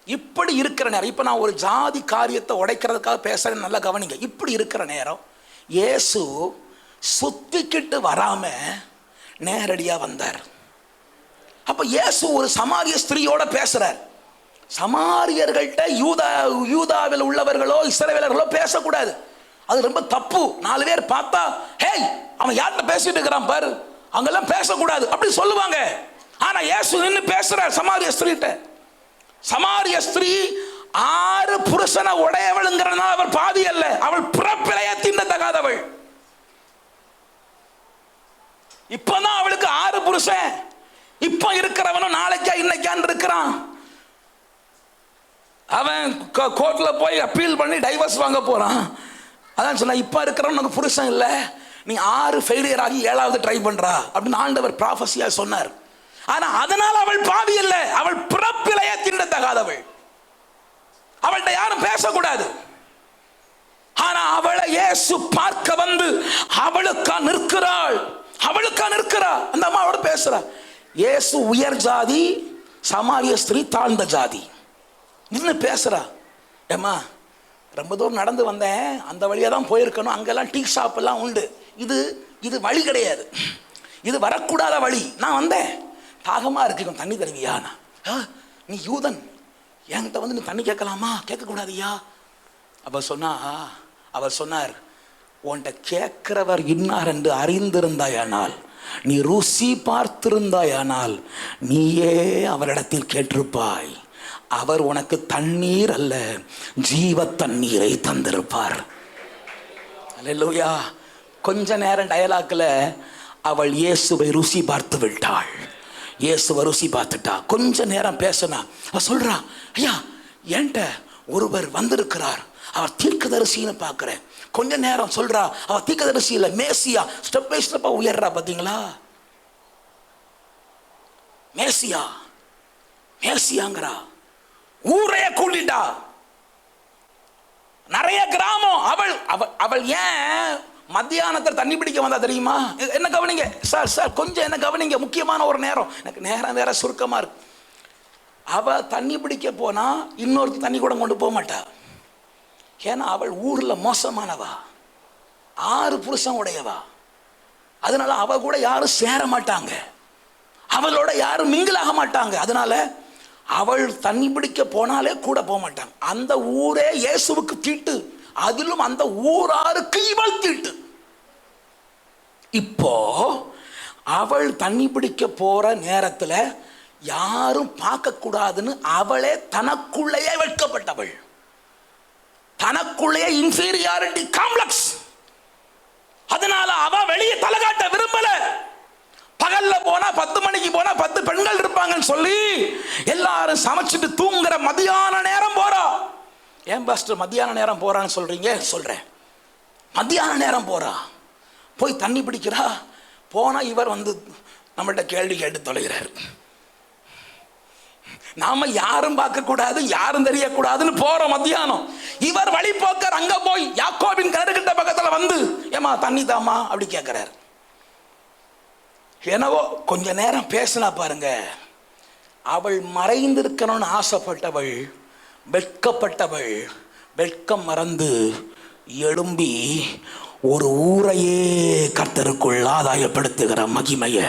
இப்படி இருக்கிற நேரம், இப்ப நான் ஒரு ஜாதி காரியத்தை உடைக்கிறதுக்காக பேசுறேன், நல்லா கவனிங்க. இப்படி இருக்கிற நேரம் இயேசு சுத்திக்கிட்டு வராம நேரடியா வந்தார். அப்ப இயேசு ஒரு சமாரிய ஸ்திரீயோட பேசுறார். சமாரியர்கள்ட்ட யூதாவில் உள்ளவர்களோ இஸ்ரவேலர்களோ பேசக்கூடாது, அது ரொம்ப தப்பு. 4 பேர் பார்த்தா ஹேய் அவன் யார்கிட்ட பேசிட்டு இருக்கிறான் பாரு, அங்கெல்லாம் பேசக்கூடாது அப்படி சொல்லுவாங்க. ஆனா இயேசு நின்று பேசுறார் சமாரிய ஸ்திரீட்ட. சமாரிய ஸ்திரீ 6 புருஷனை உடையவளுங்கிறனா அவர் பாதி அல்ல, அவள் பிறப்பிலைய தீண்டத்தகாதவள். இப்பதான் அவளுக்கு 6 புருஷன். இப்ப இருக்கிறவனும் நாளைக்கா இன்னைக்கான் இருக்கிறான். அவன் கோர்ட்ல போய் அப்பீல் பண்ணி டைவர்ஸ் வாங்க போறான். அதான் சொன்ன, இப்ப இருக்கிறவன் உனக்கு புருஷன் இல்லை, நீ 6 ஃபெயிலியர் ஆகி 7வது ட்ரை பண்றா அப்படின்னு ஆண்டவர் ப்ராஃபஸியா சொன்னார். ஆனா அதனால அவள் பாவி அல்ல, அவள் பிறப்பிலைய தீண்டத்தகாதவள். அவள்கிட்ட யாரும் பேசக்கூடாது. ஆனா அவளை இயேசு பார்க்க வந்து அவளுக்கா நிற்கிறாள். அந்த அம்மாவோட பேசுறா. இயேசு உயர் ஜாதி, சமாரிய ஸ்திரீ தாழ்ந்த ஜாதி. இன்னும் பேசுறா, ஏம்மா ரொம்ப தூரம் நடந்து வந்தேன், அந்த வழியா தான் போயிருக்கணும், அங்கெல்லாம் டீ ஷாப் எல்லாம் உண்டு, இது வழி கிடையாது, இது வரக்கூடாத வழி. நான் வந்தேன், தாகமா இருக்கு, தண்ணி தருவியா? நீ யூதன், என்கிட்ட வந்து நீ தண்ணி கேட்கலாமா? கேட்கக்கூடாதியா? அவர் சொன்னார், உன்கிட்ட கேட்கிறவர் இன்னார் என்று அறிந்திருந்தாயானால், நீ ருசி பார்த்திருந்தாயானால் நீயே அவரிடத்தில் கேட்டிருப்பாய். அவர் உனக்கு தண்ணீர் அல்ல, ஜீவ தண்ணீரை தந்திருப்பார். அல்லேலூயா. கொஞ்ச நேரம் டயலாக்ல அவள் இயேசுவை ருசி பார்த்து விட்டாள். இயேசுவை ருசி பார்த்துட்டா. கொஞ்ச நேரம் பேசினா அவ சொல்றா, ஐயா என்கிட்ட ஒருவர் வந்திருக்கிறார், அவர் தீர்க்கதரிசின்னு பார்க்கிறேன். கொஞ்ச நேரம் சொல்றா, அவர் தீர்க்கதரிசி இல்ல, மேசியா. ஸ்டெப் பை ஸ்டெப்பா உயர்றா. பாத்தீங்களா? மேசியா மேசியாங்கிறா. ஊரைய கூட்டிட்டா. நிறைய கிராமம். அவள் ஏன் மத்தியானத்தில் தண்ணி பிடிக்க வந்தா தெரியுமா? என்ன கவனிங்க சார், சார் கொஞ்சம் என்ன கவனிங்க, முக்கியமான ஒரு நேரம். எனக்கு நேரம் வேற சுருக்கமா இருக்கு. அவ தண்ணி பிடிக்க போனா இன்னொருத்தர் தண்ணி கூட கொண்டு போக மாட்டா. ஏன்னா அவள் ஊர்ல மோசமானவா, 6 புருஷன் உடையவா. அதனால அவ கூட யாரும் சேர மாட்டாங்க, அவளோட யாரும் மிங்கிலாக மாட்டாங்க. அதனால அவள் தண்ணி பிடிக்க போனாலே கூட போக மாட்டாங்க. அந்த ஊரே இயேசுவுக்கு தீட்டு, அதிலும் அந்த ஊராருக்கு இவள் தீட்டு. இப்போ அவள் தண்ணி பிடிக்க போற நேரத்துல யாரும் பார்க்க கூடாதுன்னு அவளே தனக்குள்ளேயே வெட்கப்பட்டவள். தனக்குள்ளேயே இன்ஃபீரியாரிட்டி காம்ப்ளெக்ஸ். அதனால அவ வெளியே தலகாட்ட விரும்பல. பகல்ல போனா 10 மணிக்கு போனா 10 பெண்கள் இருப்பாங்கன்னு சொல்லி எல்லாரும் சமைச்சிட்டு தூங்குற மத்தியான நேரம் போறா. ஏன் பாஸ்டர் மத்தியான நேரம் போறான்னு சொல்றீங்க? சொல்றேன். மத்தியான நேரம் போறா, போய் தண்ணி பிடிக்கிறா. போனா இவர் வந்து நம்மள்ட்ட கேள்வி கேட்டு தொலைகிறார். நாம யாரும் பார்க்க கூடாது, யாரும் தெரியக்கூடாதுன்னு போறோம் மத்தியானம். இவர் வழிபோக்கர் அங்க போய் யாக்கோபின் கிணறுகிட்ட பக்கத்துல வந்து, ஏமா தண்ணி தாமா அப்படி கேட்கிறார். என்னவோ கொஞ்ச நேரம் பேசினா பாருங்க. அவள் மறைந்திருக்கணும்னு ஆசைப்பட்டவள், வெட்கப்பட்டவள், வெட்கம் மறந்து எழும்பி ஒரு ஊரையே கர்த்தருக்குள் ஆதாயப்படுத்துகிற மகிமையை.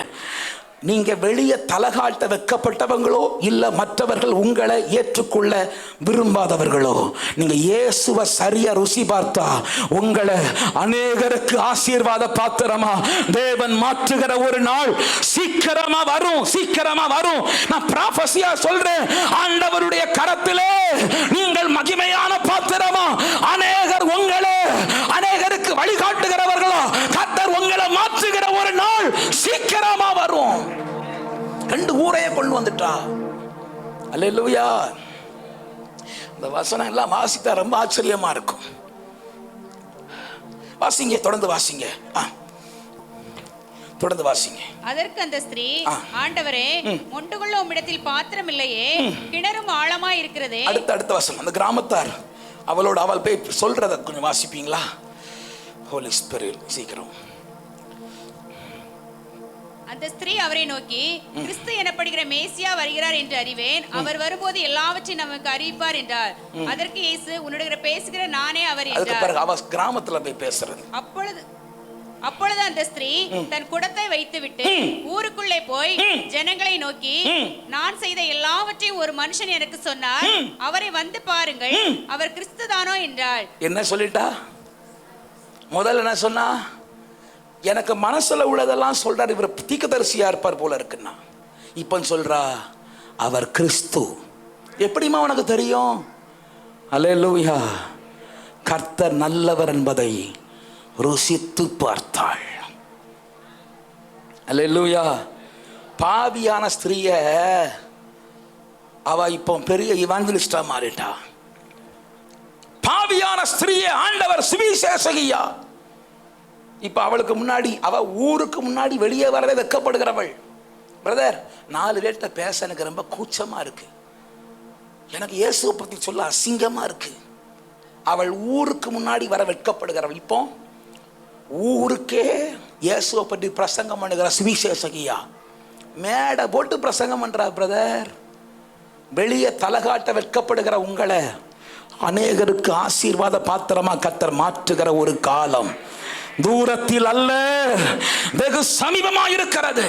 நீங்க வெளியே தலகாட்ட வெட்கப்பட்டவங்களோ இல்ல மற்றவர்கள் உங்களை ஏற்றுக்கொள்ள விரும்பாதவர்களோ, நீங்க இயேசுவை சரியா ருசி பார்த்தா உங்களை அநேகருக்கு ஆசீர்வாத பாத்திரமா தேவன் மாற்றுகிற ஒரு நாள் சீக்கிரமா வரும், சீக்கிரமா வரும். நான் ப்ராபசியா சொல்றேன், ஆண்டவருடைய கரத்திலே நீங்கள் மகிமையான பாத்திரமா, அநேகர் உங்களை அநேகருக்கு வழிகாட்டுகிறவர்களோ கர்த்தர் உங்களை மாற்றுகிற ஒரு நாள் சீக்கிரமா வரும். 2 ஊரையே கொண்டு வந்துட்டா. அல்லேலூயா. இந்த வசனம் எல்லாம் வாசித்தா ரொம்ப ஆச்சரியமா இருக்கும். வாசிங்க, தொடர்ந்து வாசிங்க, தொடர்ந்து வாசிங்க. அதற்கு அந்த ஸ்திரீ, ஆண்டவரே மொண்டு கொள்ள உம்மிடத்தில் பாத்திரம் இல்லையே, கிணறும் ஆழமா இருக்கிறதே. அடுத்த வசனம். அந்த கிராமத்தார் அவளோட அவள் போய் சொல்றத கொஞ்சம் வாசிப்பீங்களா? ஹோலி ஸ்பிரிட் சீக்கிரம். அந்த ஸ்திரீ அவரை நோக்கி, கிறிஸ்து எனப்படுகிற மேசியா வருகிறார் என்று அறிவேன், அவர் வரும்போது எல்லாவற்றையும் நமக்கு அறிவிப்பார் என்றார். அதற்கு இயேசு, உன்னுடைய பேசுகிற நானே அவர் என்றார். அவ கிராமத்துல போய் பேசுறது. அப்பொழுது அந்த ஸ்திரீ தன் குடத்தை வைத்துவிட்டு ஊருக்குள்ளே போய் ஜனங்களை நோக்கி, நான் செய்த எல்லாவற்றையும் ஒரு மனுஷன் எனக்கு சொன்னார், அவரை வந்து பாருங்கள், அவர் கிறிஸ்து தானோ என்றாள். என்ன சொல்லிட்டா? முதல்ல என்ன சொன்னா? எனக்கு மனசுல உள்ளதெல்லாம் சொல்றாரு, இவர் தீர்க்கதரிசியா இருப்பார் போல இருக்குன்னா. இப்ப சொல்றா அவர் கிறிஸ்து. எப்படிமா உனக்கு தெரியும்? அல்லேலூயா. கர்த்தர் நல்லவர் என்பதை ருசித்து பார்த்தாள். அல்லேலூயா. பாவியான ஸ்திரீய அவ இப்போ பெரிய இவாஞ்சலிஸ்டா மாறிட்டா. பாவியான ஸ்திரீய ஆண்டவர் சுவிசேஷகியா. இப்ப அவளுக்கு முன்னாடி, அவ ஊருக்கு முன்னாடி வெளியே வரவே வெட்கப்படுகிறவள். பிரதர், 4 பேர்கிட்ட பேச எனக்கு ரொம்ப கூச்சமா இருக்கு, எனக்கு இயேசுவை பத்தி சொல்ல அசிங்கமா இருக்கு. அவள் ஊருக்கு முன்னாடி வர வெட்கப்படுகிறவள். இப்போ ஊருக்கே இயேசுவை பற்றி பிரசங்கம் பண்ணுகிற சுவிசேஷகியா. மேடை போட்டு பிரசங்கம் பண்றா. பிரதர், வெளியே தலகாட்ட வெட்கப்படுகிற உங்களை அநேகருக்கு ஆசீர்வாத பாத்திரமா கர்த்தர் மாற்றுகிற ஒரு காலம் தூரத்தில் அல்ல, வெகு சமீபமாக இருக்கிறது.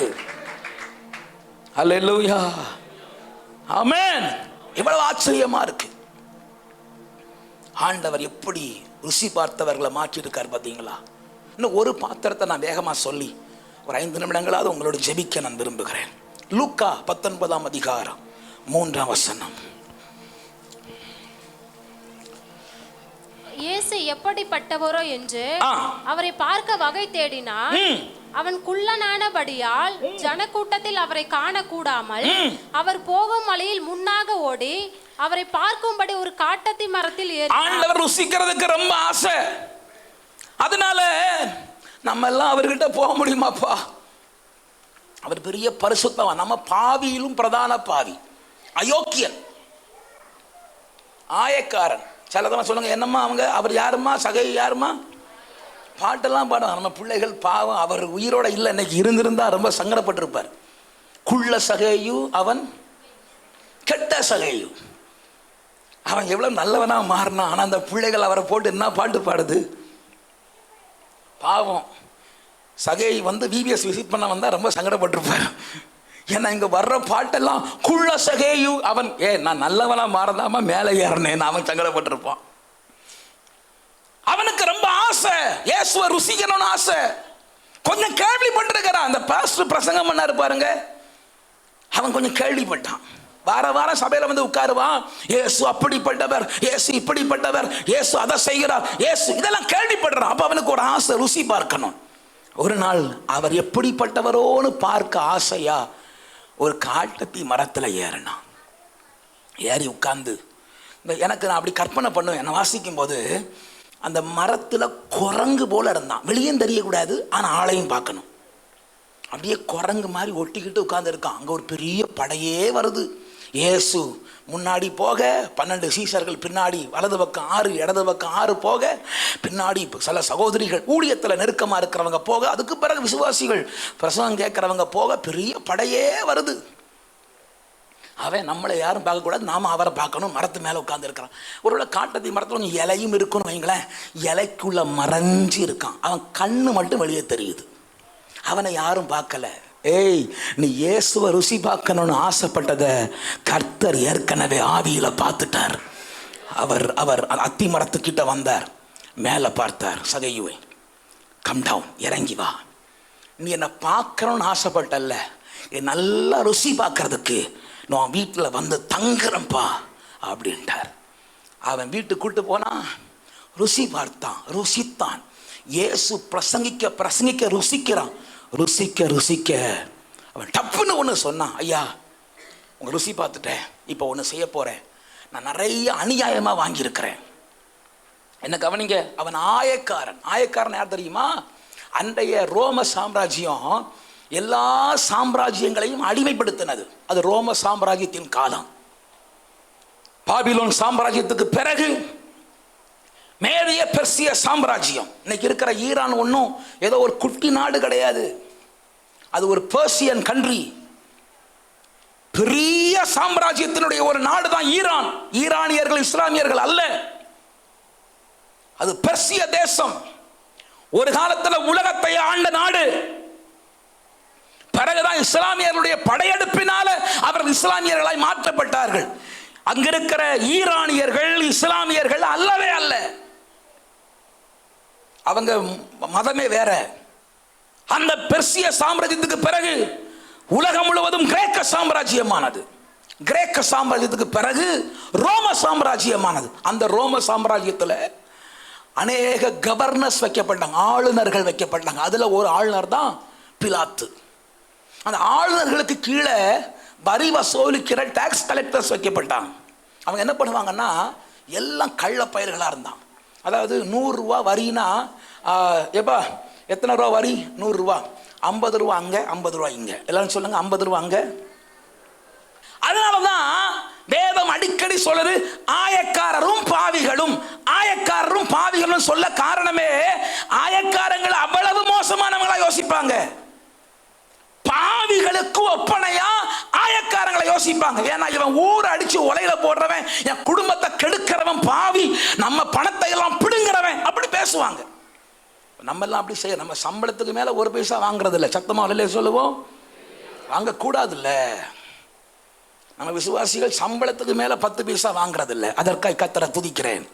அல்லேலூயா. ஆமென். இவ்வளவு ஆச்சரியமா இருக்கு. ஆண்டவர் எப்படி ருசி பார்த்தவர்களை மாற்றி இருக்கார் பாத்தீங்களா? இன்னும் ஒரு பாத்திரத்தை நான் வேகமா சொல்லி ஒரு 5 நிமிடங்களாவது உங்களோட ஜெபிக்க நான் விரும்புகிறேன். லூக்கா 19ஆம் அதிகாரம் 3ஆம் வசனம். இயேசு எப்படிப்பட்டவரோ என்று அவரை பார்க்க வகை தேடினார். அவன் குள்ளனானபடியால் ஜனக்கூட்டத்தில் அவரை காணக்கூடாமல் அவர் போகும் வழியில் முன்னாக ஓடி அவரை பார்க்கும்படி ஒரு காட்டத்தி மரத்தில் ஏறி ஆண்டவர் ருசிக்கிறதுக்கு ரொம்ப ஆசை. அதனால நம்ம எல்லாம் அவர்கிட்ட போக முடியுமாப்பா? அவர் பெரிய பரிசுத்தவன். நம்ம பாவியிலும் பிரதான பாவி, அயோக்கியன், ஆயக்காரன். சிலதவன் சொல்லுங்க, என்னம்மா அவங்க, அவர் யாருமா, சகை யாருமா, பாட்டெல்லாம் பாடுவாங்க. நம்ம பிள்ளைகள் பாவம், அவர் உயிரோட இல்லை, இன்னைக்கு இருந்திருந்தா ரொம்ப சங்கடப்பட்டிருப்பார். குள்ள சகையு அவன் கெட்ட சகையு. அவன் எவ்வளவு நல்லவனா மாறினான். ஆனால் அந்த பிள்ளைகள் அவரை போட்டு என்ன பாட்டு பாடுது. பாவம், சகை விபிஎஸ் விசிட் பண்ண வந்தா ரொம்ப சங்கடப்பட்டிருப்பார். ஏன்னா இங்க வர்ற பாட்டெல்லாம் குள்ள சகையு அவன். நான் நல்லவனா மாறதாம மேலே ஏறினேன், அவன் சங்கடப்பட்டிருப்பான். அவனுக்கு ரொம்ப ஆசை, இயேசுவை ருசிக்கணும்னு ஆசை. கொஞ்சம் கேள்விப்பட்டிருக்கிறான். அந்த பாஸ்டர் பிரசங்கம் பண்ணாரு பாருங்க, அவன் கொஞ்சம் கேள்விப்பட்டான். வாரம் சபையில உட்காருவான். இயேசு அப்படிப்பட்டவர், இயேசு இப்படிப்பட்டவர், இயேசு அதை செய்கிறார், இயேசு இதெல்லாம் கேள்விப்படுறான். அப்ப அவனுக்கு ஒரு ஆசை, ருசி பார்க்கணும். ஒரு நாள் அவர் எப்படிப்பட்டவரோன்னு பார்க்க ஆசையா ஒரு காட்டத்தி மரத்துல ஏறினான். ஏறி உட்கார்ந்து, எனக்கு நான் அப்படி கற்பனை பண்ணுவேன், நான் வாசிக்கும் போது அந்த மரத்துல குரங்கு போல இருந்தான். வெளியும் தெரியக்கூடாது, ஆனா ஆளையும் பார்க்கணும். அப்படியே குரங்கு மாதிரி ஒட்டிக்கிட்டு உட்கார்ந்து இருக்கான். அங்க ஒரு பெரிய படையே வருது. இயேசு முன்னாடி போக, 12 சீசர்கள் பின்னாடி, வலது பக்கம் 6 இடது பக்கம் 6 போக, பின்னாடி சில சகோதரிகள் ஊழியத்தில் நெருக்கமாக இருக்கிறவங்க போக, அதுக்கு பிறகு விசுவாசிகள் பிரசவம் கேட்குறவங்க போக, பெரிய படையே வருது. அவன் நம்மளை யாரும் பார்க்கக்கூடாது, நாம அவரை பார்க்கணும். மரத்து மேலே உட்கார்ந்து இருக்கிறான். ஒருவேளை காட்டத்தி மரத்தில் கொஞ்சம் இலையும் இருக்குன்னு வைங்களேன், இலைக்குள்ள மறைஞ்சு இருக்கான். அவன் கண்ணு மட்டும் வெளியே தெரியுது. அவனை யாரும் பார்க்கல. ஏய், நீ இயேசுவை ருசி பார்க்கணும்னு ஆசைப்பட்டதை கர்த்தர் ஏற்கனவே ஆவியில பார்த்துட்டார். அவர் அத்தி மரத்துக்கிட்ட வந்தார், மேலே பார்த்தார். சகையுவை, கம் டவுன், இறங்கி வா. நீ என்னை பார்க்கணும்னு ஆசைப்பட்டல்ல, நல்லா ருசி பார்க்கறதுக்கு நான் வீட்டில் வந்து தங்குறேன்ப்பா அப்படின்ட்டார். அவன் வீட்டுக்கு கூட்டு போனான். ருசி பார்த்தான், ருசித்தான். இயேசு பிரசங்கிக்க ருசிக்கிறான். ருசிக்க அவன் டப்புன்னு ஒன்று சொன்னான். ஐயா, உங்க ருசி பார்த்துட்டேன், இப்போ ஒன்று செய்ய போறேன். நான் நிறைய அநியாயமாக வாங்கியிருக்கிறேன். என்ன கவனிங்க, அவன் ஆயக்காரன். ஆயக்காரன் யார் தெரியுமா? அன்றைய ரோம சாம்ராஜ்யம் எல்லா சாம்ராஜ்யங்களையும் அடிமைப்படுத்தினது. அது ரோம சாம்ராஜ்யத்தின் காலம். பாபிலோன் சாம்ராஜ்யத்துக்கு பிறகு மேரிய பெர்சிய சாம்ராஜ்யம். இன்னைக்கு இருக்கிற ஈரான் ஒன்றும் ஏதோ ஒரு குட்டி நாடு கிடையாது. அது ஒரு பெர்சியன் கண்ட்ரி. பெரிய சாம்ராஜ்யத்தினுடைய ஒரு நாடு தான் ஈரான். ஈரானியர்கள் இஸ்லாமியர்கள் அல்ல, அது பெர்சிய தேசம். ஒரு காலத்தில் உலகத்தை ஆண்ட நாடு. பிறகுதான் இஸ்லாமியர்களுடைய படையெடுப்பினால அவர்கள் இஸ்லாமியர்களாய் மாற்றப்பட்டார்கள். அங்கிருக்கிற ஈரானியர்கள் இஸ்லாமியர்கள் அல்லவே அல்ல. அவங்க மதமே வேற. அந்த பெர்சிய சாம்ராஜ்யத்துக்கு பிறகு உலகம் முழுவதும் கிரேக்க சாம்ராஜ்யமானது. கிரேக்க சாம்ராஜ்யத்துக்கு பிறகு ரோம சாம்ராஜ்யமானது. அந்த ரோம சாம்ராஜ்யத்தில் அநேக கவர்னர்ஸ் வைக்கப்பட்டாங்க, ஆளுநர்கள் வைக்கப்பட்டாங்க. அதுல ஒரு ஆளுநர் தான் பிலாத்து. அந்த ஆளுநர்களுக்கு கீழே வரி வசூலிக்கிற டாக்ஸ் கலெக்டர்ஸ் வைக்கப்பட்டாங்க. அவங்க என்ன பண்ணுவாங்கன்னா, எல்லாம் கள்ள பயிர்களாக இருந்தான். அதாவது 100 ரூபா வரினா, எப்பா எத்தனை ரூபா வரி? 100 ரூபா. 50 ரூபா அங்கே, 50 ரூபா இங்கே. எல்லாரும் சொல்லுங்க, 50 ரூபா அங்கே. அதனாலதான் வேதம் அடிக்கடி சொல்லுது, ஆயக்காரரும் பாவிகளும். ஆயக்காரரும் பாவிகளும் சொல்ல காரணமே, ஆயக்காரங்கள் அவ்வளவு மோசமானவங்களா யோசிப்பாங்க. பாவிகளுக்கு ஒப்பனையா ஆயக்காரங்களை யோசிப்பாங்க. ஏன்னா இவன் ஊரை அடிச்சு உலையில போடுறவன், என் குடும்பத்தை கெடுக்கிறவன் பாவி, நம்ம பணத்தை எல்லாம் பிடுங்கிறவன், அப்படி பேசுவாங்க. நம்ம எல்லாம் அப்படி செய்ய, நம்ம சம்பளத்துக்கு மேல 1 பைசா வாங்குறது இல்லை. சத்தமா இல்லையே சொல்லுவோம், வாங்க கூடாது இல்ல. நம்ம விசுவாசிகள் சம்பளத்துக்கு மேல 10 பைசா வாங்குறது இல்லை. அதற்காக கர்த்தரை துதிக்கிறேன்.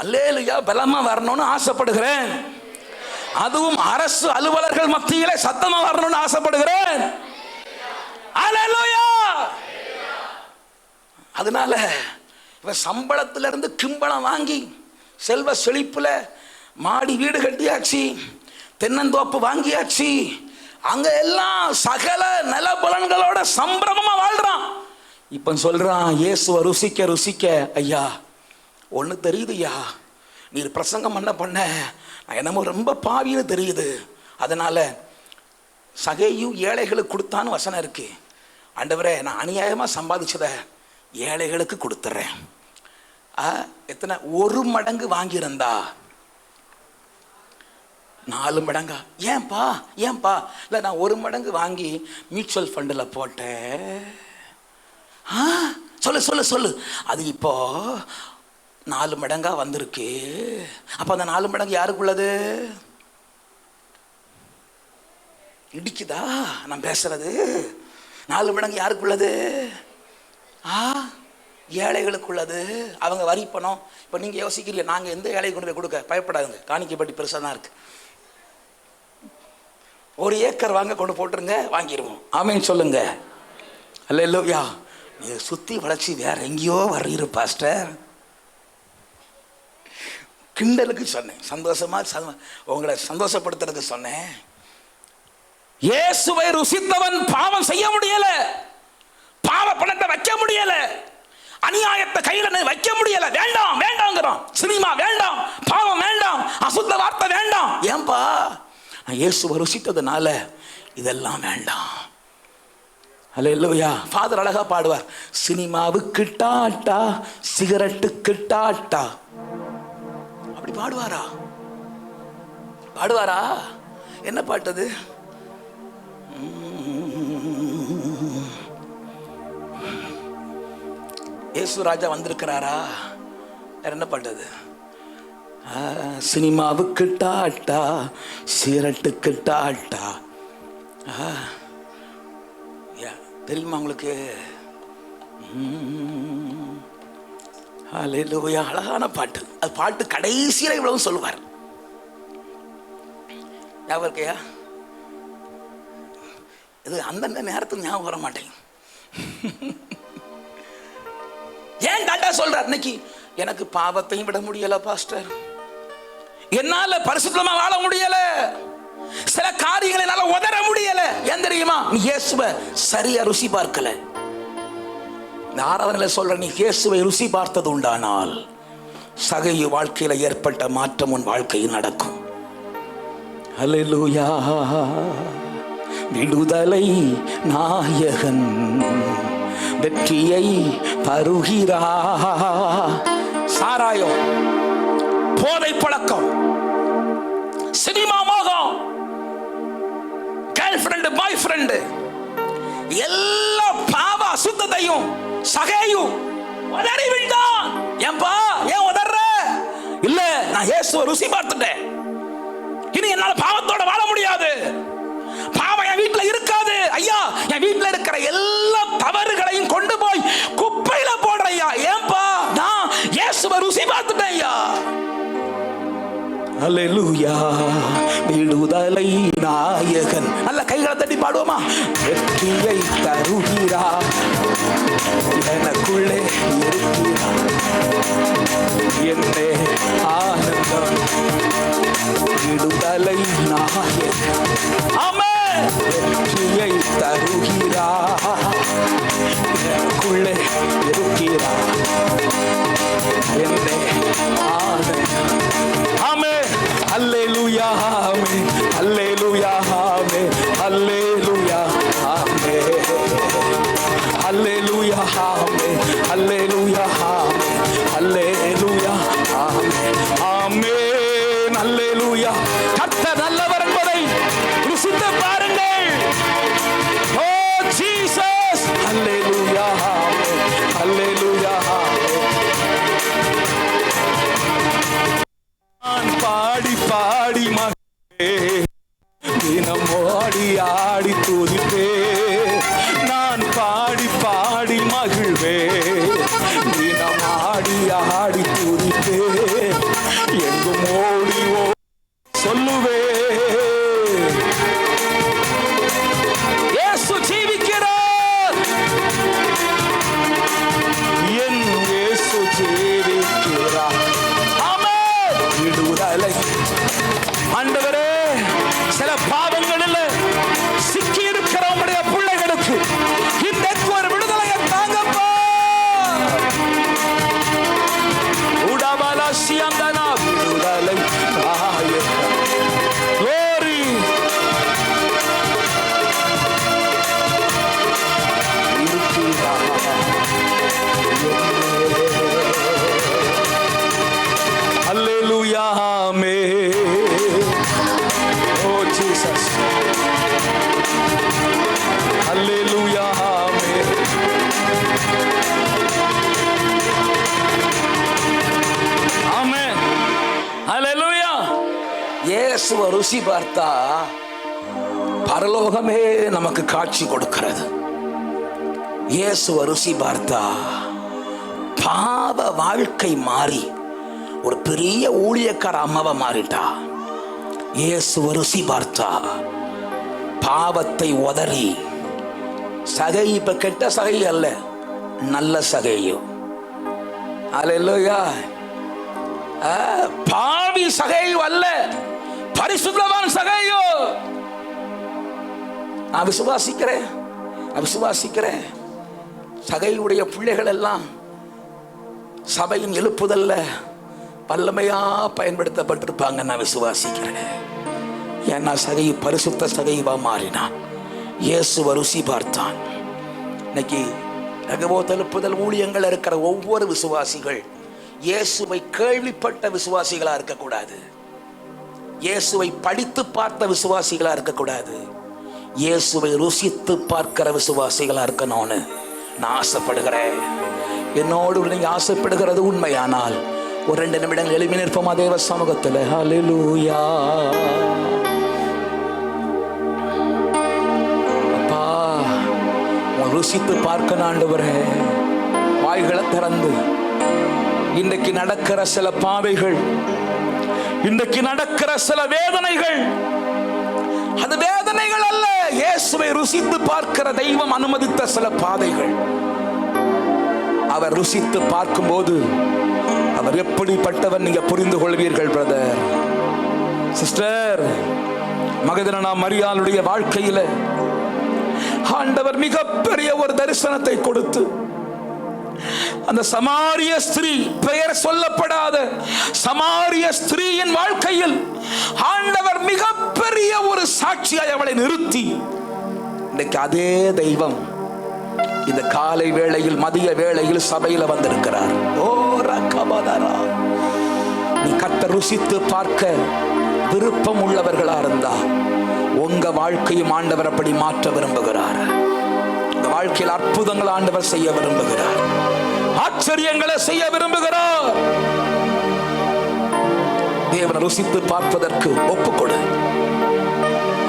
அல்லேலூயா. பலமா வரணும்னு ஆசைப்படுகிறேன். அதுவும் அரசு அலுவலர்கள் மத்தியிலே சத்தமா வரணும்னு ஆசைப்படுகிறேன். அல்லேலூயா. அதனால இவன் சம்பளத்திலிருந்து கிம்பளம் வாங்கி செல்வ செழிப்புல மாடி வீடு கட்டியாச்சு, தென்னந்தோப்பு வாங்கியாச்சு, அங்க எல்லாம் சகல நிலபலன்களோட சம்பிரமமா வாழ்றான். இப்ப சொல்றான், இயேசுவை ருசிக்க ருசிக்க, ஐயா ஒண்ணு தெரியுது ஐயா, நீர் பிரசங்கம் பண்ண நான் என்னமோ ரொம்ப பாவின்னு தெரியுது. அதனால சகையும் ஏழைகளுக்கு கொடுத்தான்னு வசனம் இருக்கு. ஆண்டவரே, நான் அநியாயமா சம்பாதிச்சத ஏழைகளுக்கு கொடுத்துறேன். எத்தனை? 1 மடங்கு வாங்கியிருந்தா 4 மடங்கா? ஏன்பா இல்லை, நான் 1 மடங்கு வாங்கி மியூச்சுவல் ஃபண்டில் போட்டேன். சொல்லு. அது இப்போ 4 மடங்கா வந்திருக்கு. அப்போ அந்த 4 மடங்கு யாருக்குள்ளது? இடிக்குதா நான் பேசுறது? 4 மடங்கு யாருக்குள்ளது? ஏழைகளுக்குள்ளது. அவங்க வரி பணம். இப்போ நீங்கள் யோசிக்கிறீங்க, நாங்கள் எந்த ஏழை கொண்டு போய் கொடுக்க? பயப்படாதுங்க, காணிக்கைப்பட்டி பெருசாக தான் இருக்கு. 1 ஏக்கர் வாங்க கொண்டு போட்டுருங்க, வாங்கிடுவோம். ஆமேன்னு சொல்லுங்க. அல்லேலூயா. நீ சுற்றி வளைச்சி வேற எங்கேயோ வர்றீரு பாஸ்டர். கிண்டலுக்கு சொன்னேன், சந்தோஷமா உங்களை சந்தோஷப்படுத்துறதுக்கு சொன்னேன். இயேசுவை ருசித்தவன் பாவம் செய்ய முடியல, பாவ பணத்தை வைக்க முடியல, அநியாயத்தை கையில வைக்க முடியல. வேண்டாங்கிறான். சினிமா வேண்டாம், பாவம் வேண்டாம், அசுத்த வார்த்தை வேண்டாம். ஏன்பா? நான் இயேசுவை ருசித்ததுனால இதெல்லாம் வேண்டாம். அல்லேலூயா. ஃபாதர் அழகா பாடுவார், சினிமாவுக்கு டாட்டா, சிகரெட்டுக்கு டாட்டா. அப்படி பாடுவாரா? என்ன பாட்டது? இயேசு ராஜா வந்திருக்கிறாரா? என்ன பாட்டது? சினிமாவுக்கு டாட்டா, சிகரெட்டுக்கு டாட்டா. தெரியுமா உங்களுக்கு? அல்லேலூயா. அழகான பாட்டு. அது பாட்டு கடைசியில் இவ்வளவு சொல்லுவார். ஞாபகம் இருக்கையா? இது அந்தந்த நேரத்துக்கு ஞாபகம் வர மாட்டேங்க. ஏன் டாட்டா சொல்றார்? இன்னைக்கு எனக்கு பாவத்தையும் விட முடியல பாஸ்டர், என்னால பரிசுத்தமா வாழ முடியல, சில காரியங்களை என்னால உதற முடியல. ஏன் தெரியுமா? நீ இயேசுவை சரியா ருசி பார்க்கல. இந்த 6வது நிலை சொல்ற, நீ இயேசுவை ருசி பார்த்தது உண்டானால் சகைய வாழ்க்கையில ஏற்பட்ட மாற்றம் உன் வாழ்க்கையில் நடக்கும். அல்லேலூயா. விடுதலை நாயகன் வெற்றியை தருகிறா. சாராயம், போதை பழக்கம், சினிமா மோகம், கேர்ள் ஃப்ரெண்டு, பாய் ஃப்ரெண்டு, எல்லா பாவ அசுத்தத்தையும் சகையும் உதறி விட்டான். ஏன்பா? ஏன் உதற? இல்ல, நான் இயேசுவை ருசி பார்த்துட்டேன், இனி என்னால பாவத்தோட வாழ முடியாது, பாவம் என் வீட்டுல இருக்காது. ஐயா, என் வீட்டுல இருக்கிற எல்லா தவறுகளையும் கொண்டு போய் குப்பையில போடுற ஐயா. ஏன்பா? நான் இயேசுவை ருசி பார்த்துட்டேன் ஐயா. அல்லேலூயா. விடுதலை நாயகன். நல்ல கைகளை தட்டி பாடுவோமா? வெற்றியை தருகிறா, எனக்குள்ளே இருக்கிறா, என்னே ஆனந்தம். விடுதலை நாயகன். ஆமென். வெற்றியை தருகிறா, எனக்குள்ளே இருக்கிறா, என்னே ஆனந்தம். ஆமென். அல்லேலூயா. ஆமென். அல்லேலூயா. ஆமென். அல்லேலூயா. ஆமென். அல்லேலூயா. ஆமென். அல்லேலூயா. ஆமென். அல்லேலூயா. ஆமென். ஆமென். அல்லேலூயா. கர்த்தர் நல்லவர் என்பதை ருசித்து பாருங்கள். ஓ ஜீசஸ். அல்லேலூயா. ஆமென். அல்லேலூயா. பாடி பாடி மகிழ்வே, தினம் ஓடி ஆடி துதிப்பே. நான் பாடி பாடி மகிழ்வே, தினம் ஆடி ஆடி துதிப்பே. எங்கும் ஓடி சொல்லுவே, இயேசு ஜீவிக்கிறார், என் இயேசு ஜீவிக்கிறார். விடுதலை. ஆண்டவரே, இயேசுவை ருசி பார்த்தா பரலோகமே நமக்கு காட்சி கொடுக்கிறது. இயேசுவை ருசி பார்த்தா பாவ வாழ்க்கை மாறி ஒரு பெரிய ஊழியக்கார அம்மாவை மாறிட்டா. இயேசுவை ருசி பார்த்தா பாவத்தை உதறி சகை, இப்ப கெட்ட சகை அல்ல, நல்ல சகையோ. அல்லேலூயா. பாவி சகையோ அல்ல, பரிசுத்தவான் சகையோ. நான் விசுவாசிக்கிறேன் சகையுடைய பிள்ளைகள் எல்லாம் சபையின் எழுப்புதல்ல வல்லமையா பயன்படுத்தப்பட்டிருப்பாங்க. நான் விசுவாசிக்கிறேன். ஏன்னா சகை பரிசுத்த சகைவா மாறினான். இயேசுவை ருசி பார்த்தான். இன்னைக்கு ரகபோத் எழுப்புதல் ஊழியங்கள் இருக்கிற ஒவ்வொரு விசுவாசிகள் இயேசுவை கேள்விப்பட்ட விசுவாசிகளா இருக்கக்கூடாது. இயேசுவை படித்து பார்த்த விசுவாசிகளா இருக்கக்கூடாது. இயேசுவை ருசித்து பார்க்கிற விசுவாசிகளா இருக்கணும்னு நான் ஆசைப்படுகிறேன். என்னோடு நீங்க ஆசைப்படுகிறது உண்மையானால் ஒரு 2 நிமிடங்கள் எழுப்பி நிற்போமா தேவ சமூகத்தில்? ஹல்லேலூயா. அப்பா, ருசித்து பார்க்க ஆண்டவரே, வாய்களை திறந்து இன்றைக்கு நடக்கிற சில பாதைகள், இன்றைக்கு நடக்கிற சில வேதனைகள், அது வேதனைகள் அல்ல, இயேசுவை ருசித்து பார்க்கிற தெய்வம் அனுமதித்த சில பாதைகள். அவர் ருசித்து பார்க்கும்போது அவர் எப்படிப்பட்டவர் நீங்க புரிந்து கொள்வீர்கள். பிரதர், சிஸ்டர், மகதலேனா மரியாளுடைய வாழ்க்கையில ஆண்டவர் மிகப்பெரிய ஒரு தரிசனத்தை கொடுத்து அந்த சமாரிய ஸ்திரீ, பெயர் சொல்லப்படாத சமாரிய ஸ்திரீயின் வாழ்க்கையில் ஆண்டவர் மிகப்பெரிய ஒரு சாட்சியாய் அவளை நிறுத்தி இன்னைக்கு அதே தெய்வம் இந்த காலை வேளையில், மதிய வேளையில் சபையில வந்திருக்கிறார். ஓ ரக்கபதரா, நீ கர்த்தர் ருசித்து பார்க்க விருப்பம் உள்ளவர்களா இருந்தா உங்க வாழ்க்கையும் ஆண்டவர் அப்படி மாற்ற விரும்புகிறார். உங்க வாழ்க்கையில் அற்புதங்கள் ஆண்டவர் செய்ய விரும்புகிறார். ஆச்சரியங்களை செய்ய விரும்புகிறார். தேவனை ருசித்து பார்ப்பதற்கு ஒப்புக்கொடு.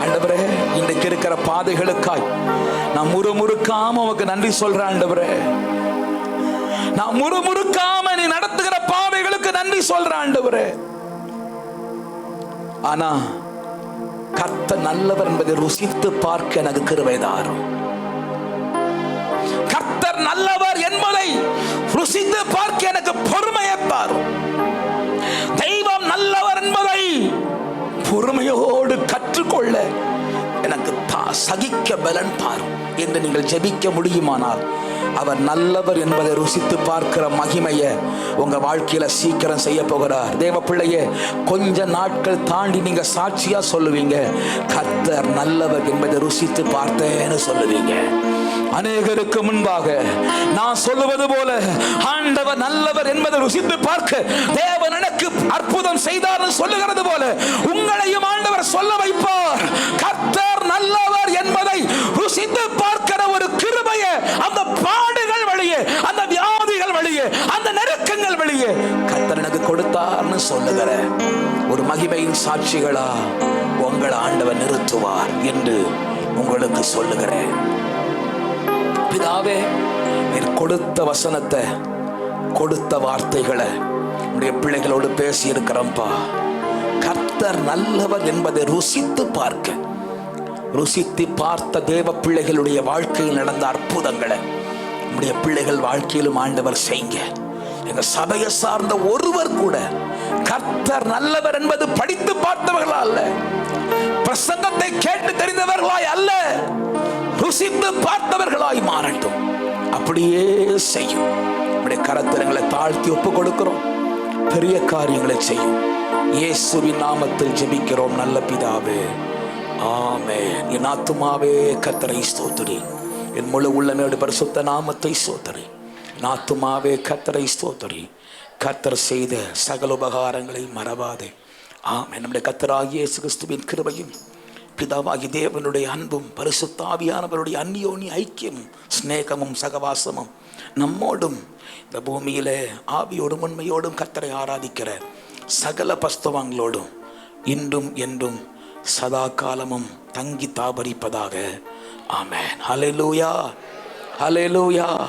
ஆண்டவரே, இன்றைக்கு இருக்கிற பாதைகளுக்காய் நான் முறுமுறுக்காம உனக்கு நன்றி சொல்றேன். ஆண்டவரே, நான் முறுமுறுக்காம நீ நடத்துகிற பாதைகளுக்கு நன்றி சொல்றேன். ஆண்டவரே, ஆனா கர்த்தர் நல்லவர் என்பதை ருசித்து பார்க்க எனக்கு கிருபை தாரும். கர்த்தர் நல்லவர் என்பதை ருசித்து பார்க்க எனக்கு பொறுமையை தாரும். தெய்வம் நல்லவர் என்பதை பொறுமையோடு கற்றுக்கொள்ள எனக்கு சகிக்க பலன் தாரும் என்று நீங்கள் ஜெபிக்க முடியுமானால் அவர் நல்லவர் என்பதை ருசித்து பார்க்கிற மகிமையை உங்க வாழ்க்கையில சீக்கிரம் செய்ய போகிறார். தேவ பிள்ளையே, கொஞ்ச நாட்கள் தாண்டி நீங்க சாட்சியா சொல்லுவீங்க, கர்த்தர் நல்லவர் என்பதை ருசித்து பார்த்தேன்னு சொல்லுவீங்க. அநேகருக்கு முன்பாக நான் சொல்லுவது போல ஆண்டவர் நல்லவர் என்பதை ருசித்து பார்க்க தேவன் எனக்கு அற்புதம் செய்தார் சொல்லுகிறது போல உங்களையும் ஆண்டவர் சொல்ல வைப்பார். கர்த்தர் நல்லவர் என்பதை ருசித்து பார்க்கிற ஒரு கிருபையை அந்த பாடுகள் வழியே, அந்த வியாதிகள் வழியே, அந்த நெருக்கங்கள் வழியே கர்த்தர் எனக்கு கொடுத்தார்னு சொல்லுகிற ஒரு மகிமையின் சாட்சிகளா உங்களை ஆண்டவர் நிறுத்துவார் என்று உங்களுக்கு சொல்லுகிறேன். பிதாவே, நீர் கொடுத்த வசனத்தை, கொடுத்த வார்த்தைகளை உடைய பிள்ளைகளோடு பேசி இருக்கிறோம்ப்பா. கர்த்தர் நல்லவர் என்பதை ருசித்து பார்க்க, ருசித்து பார்த்த தேவ பிள்ளைகளுடைய வாழ்க்கையில் நடந்த அற்புதங்களை உடைய பிள்ளைகள் வாழ்க்கையிலும் ஆண்டவர் செய்யுங்க. எங்க சபையை சார்ந்த ஒருவர் கூட கர்த்தர் நல்லவர் என்பது படித்து பார்த்தவர்களா அல்ல, பிரசங்கத்தை கேட்டு தெரிந்தவர்களாய் அல்ல, ருசித்து பார்த்தவர்களாய் மாறட்டும். அப்படியே செய்யும். நம்முடைய கரத்திரங்களை தாழ்த்தி ஒப்பு கொடுக்கிறோம். பெரிய காரியங்களை செய்யும். இயேசுவின் நாமத்தில் ஜெபிக்கிறோம் நல்ல பிதாவே, ஆமென். என் ஆத்துமாவே கர்த்தரை ஸ்தோத்திரி, என் முழு உள்ளமேடு பரிசுத்த நாமத்தை ஸ்தோத்திரி. என் ஆத்துமாவே கர்த்தரை ஸ்தோத்திரி. கர்த்தர் செய்த சகல உபகாரங்களை மறவாதே. ஆமென். நம்முடைய கர்த்தராகிய இயேசு கிறிஸ்துவின் கிருபையும் பிதாவாகி தேவனுடைய அன்பும் பரிசுத்த ஆவியானவருடைய அந்யோன்ய ஐக்கியமும் ஸ்நேகமும் சகவாசமும் நம்மோடும் இந்த பூமியிலே ஆவியோடும் உண்மையோடும் கர்த்தரை ஆராதிக்கிற சகல பஸ்தவங்களோடும் இன்றும் என்றும் சதா காலமும் தங்கி தாபரிப்பதாக. ஆமென். ஹல்லேலூயா, ஹல்லேலூயா.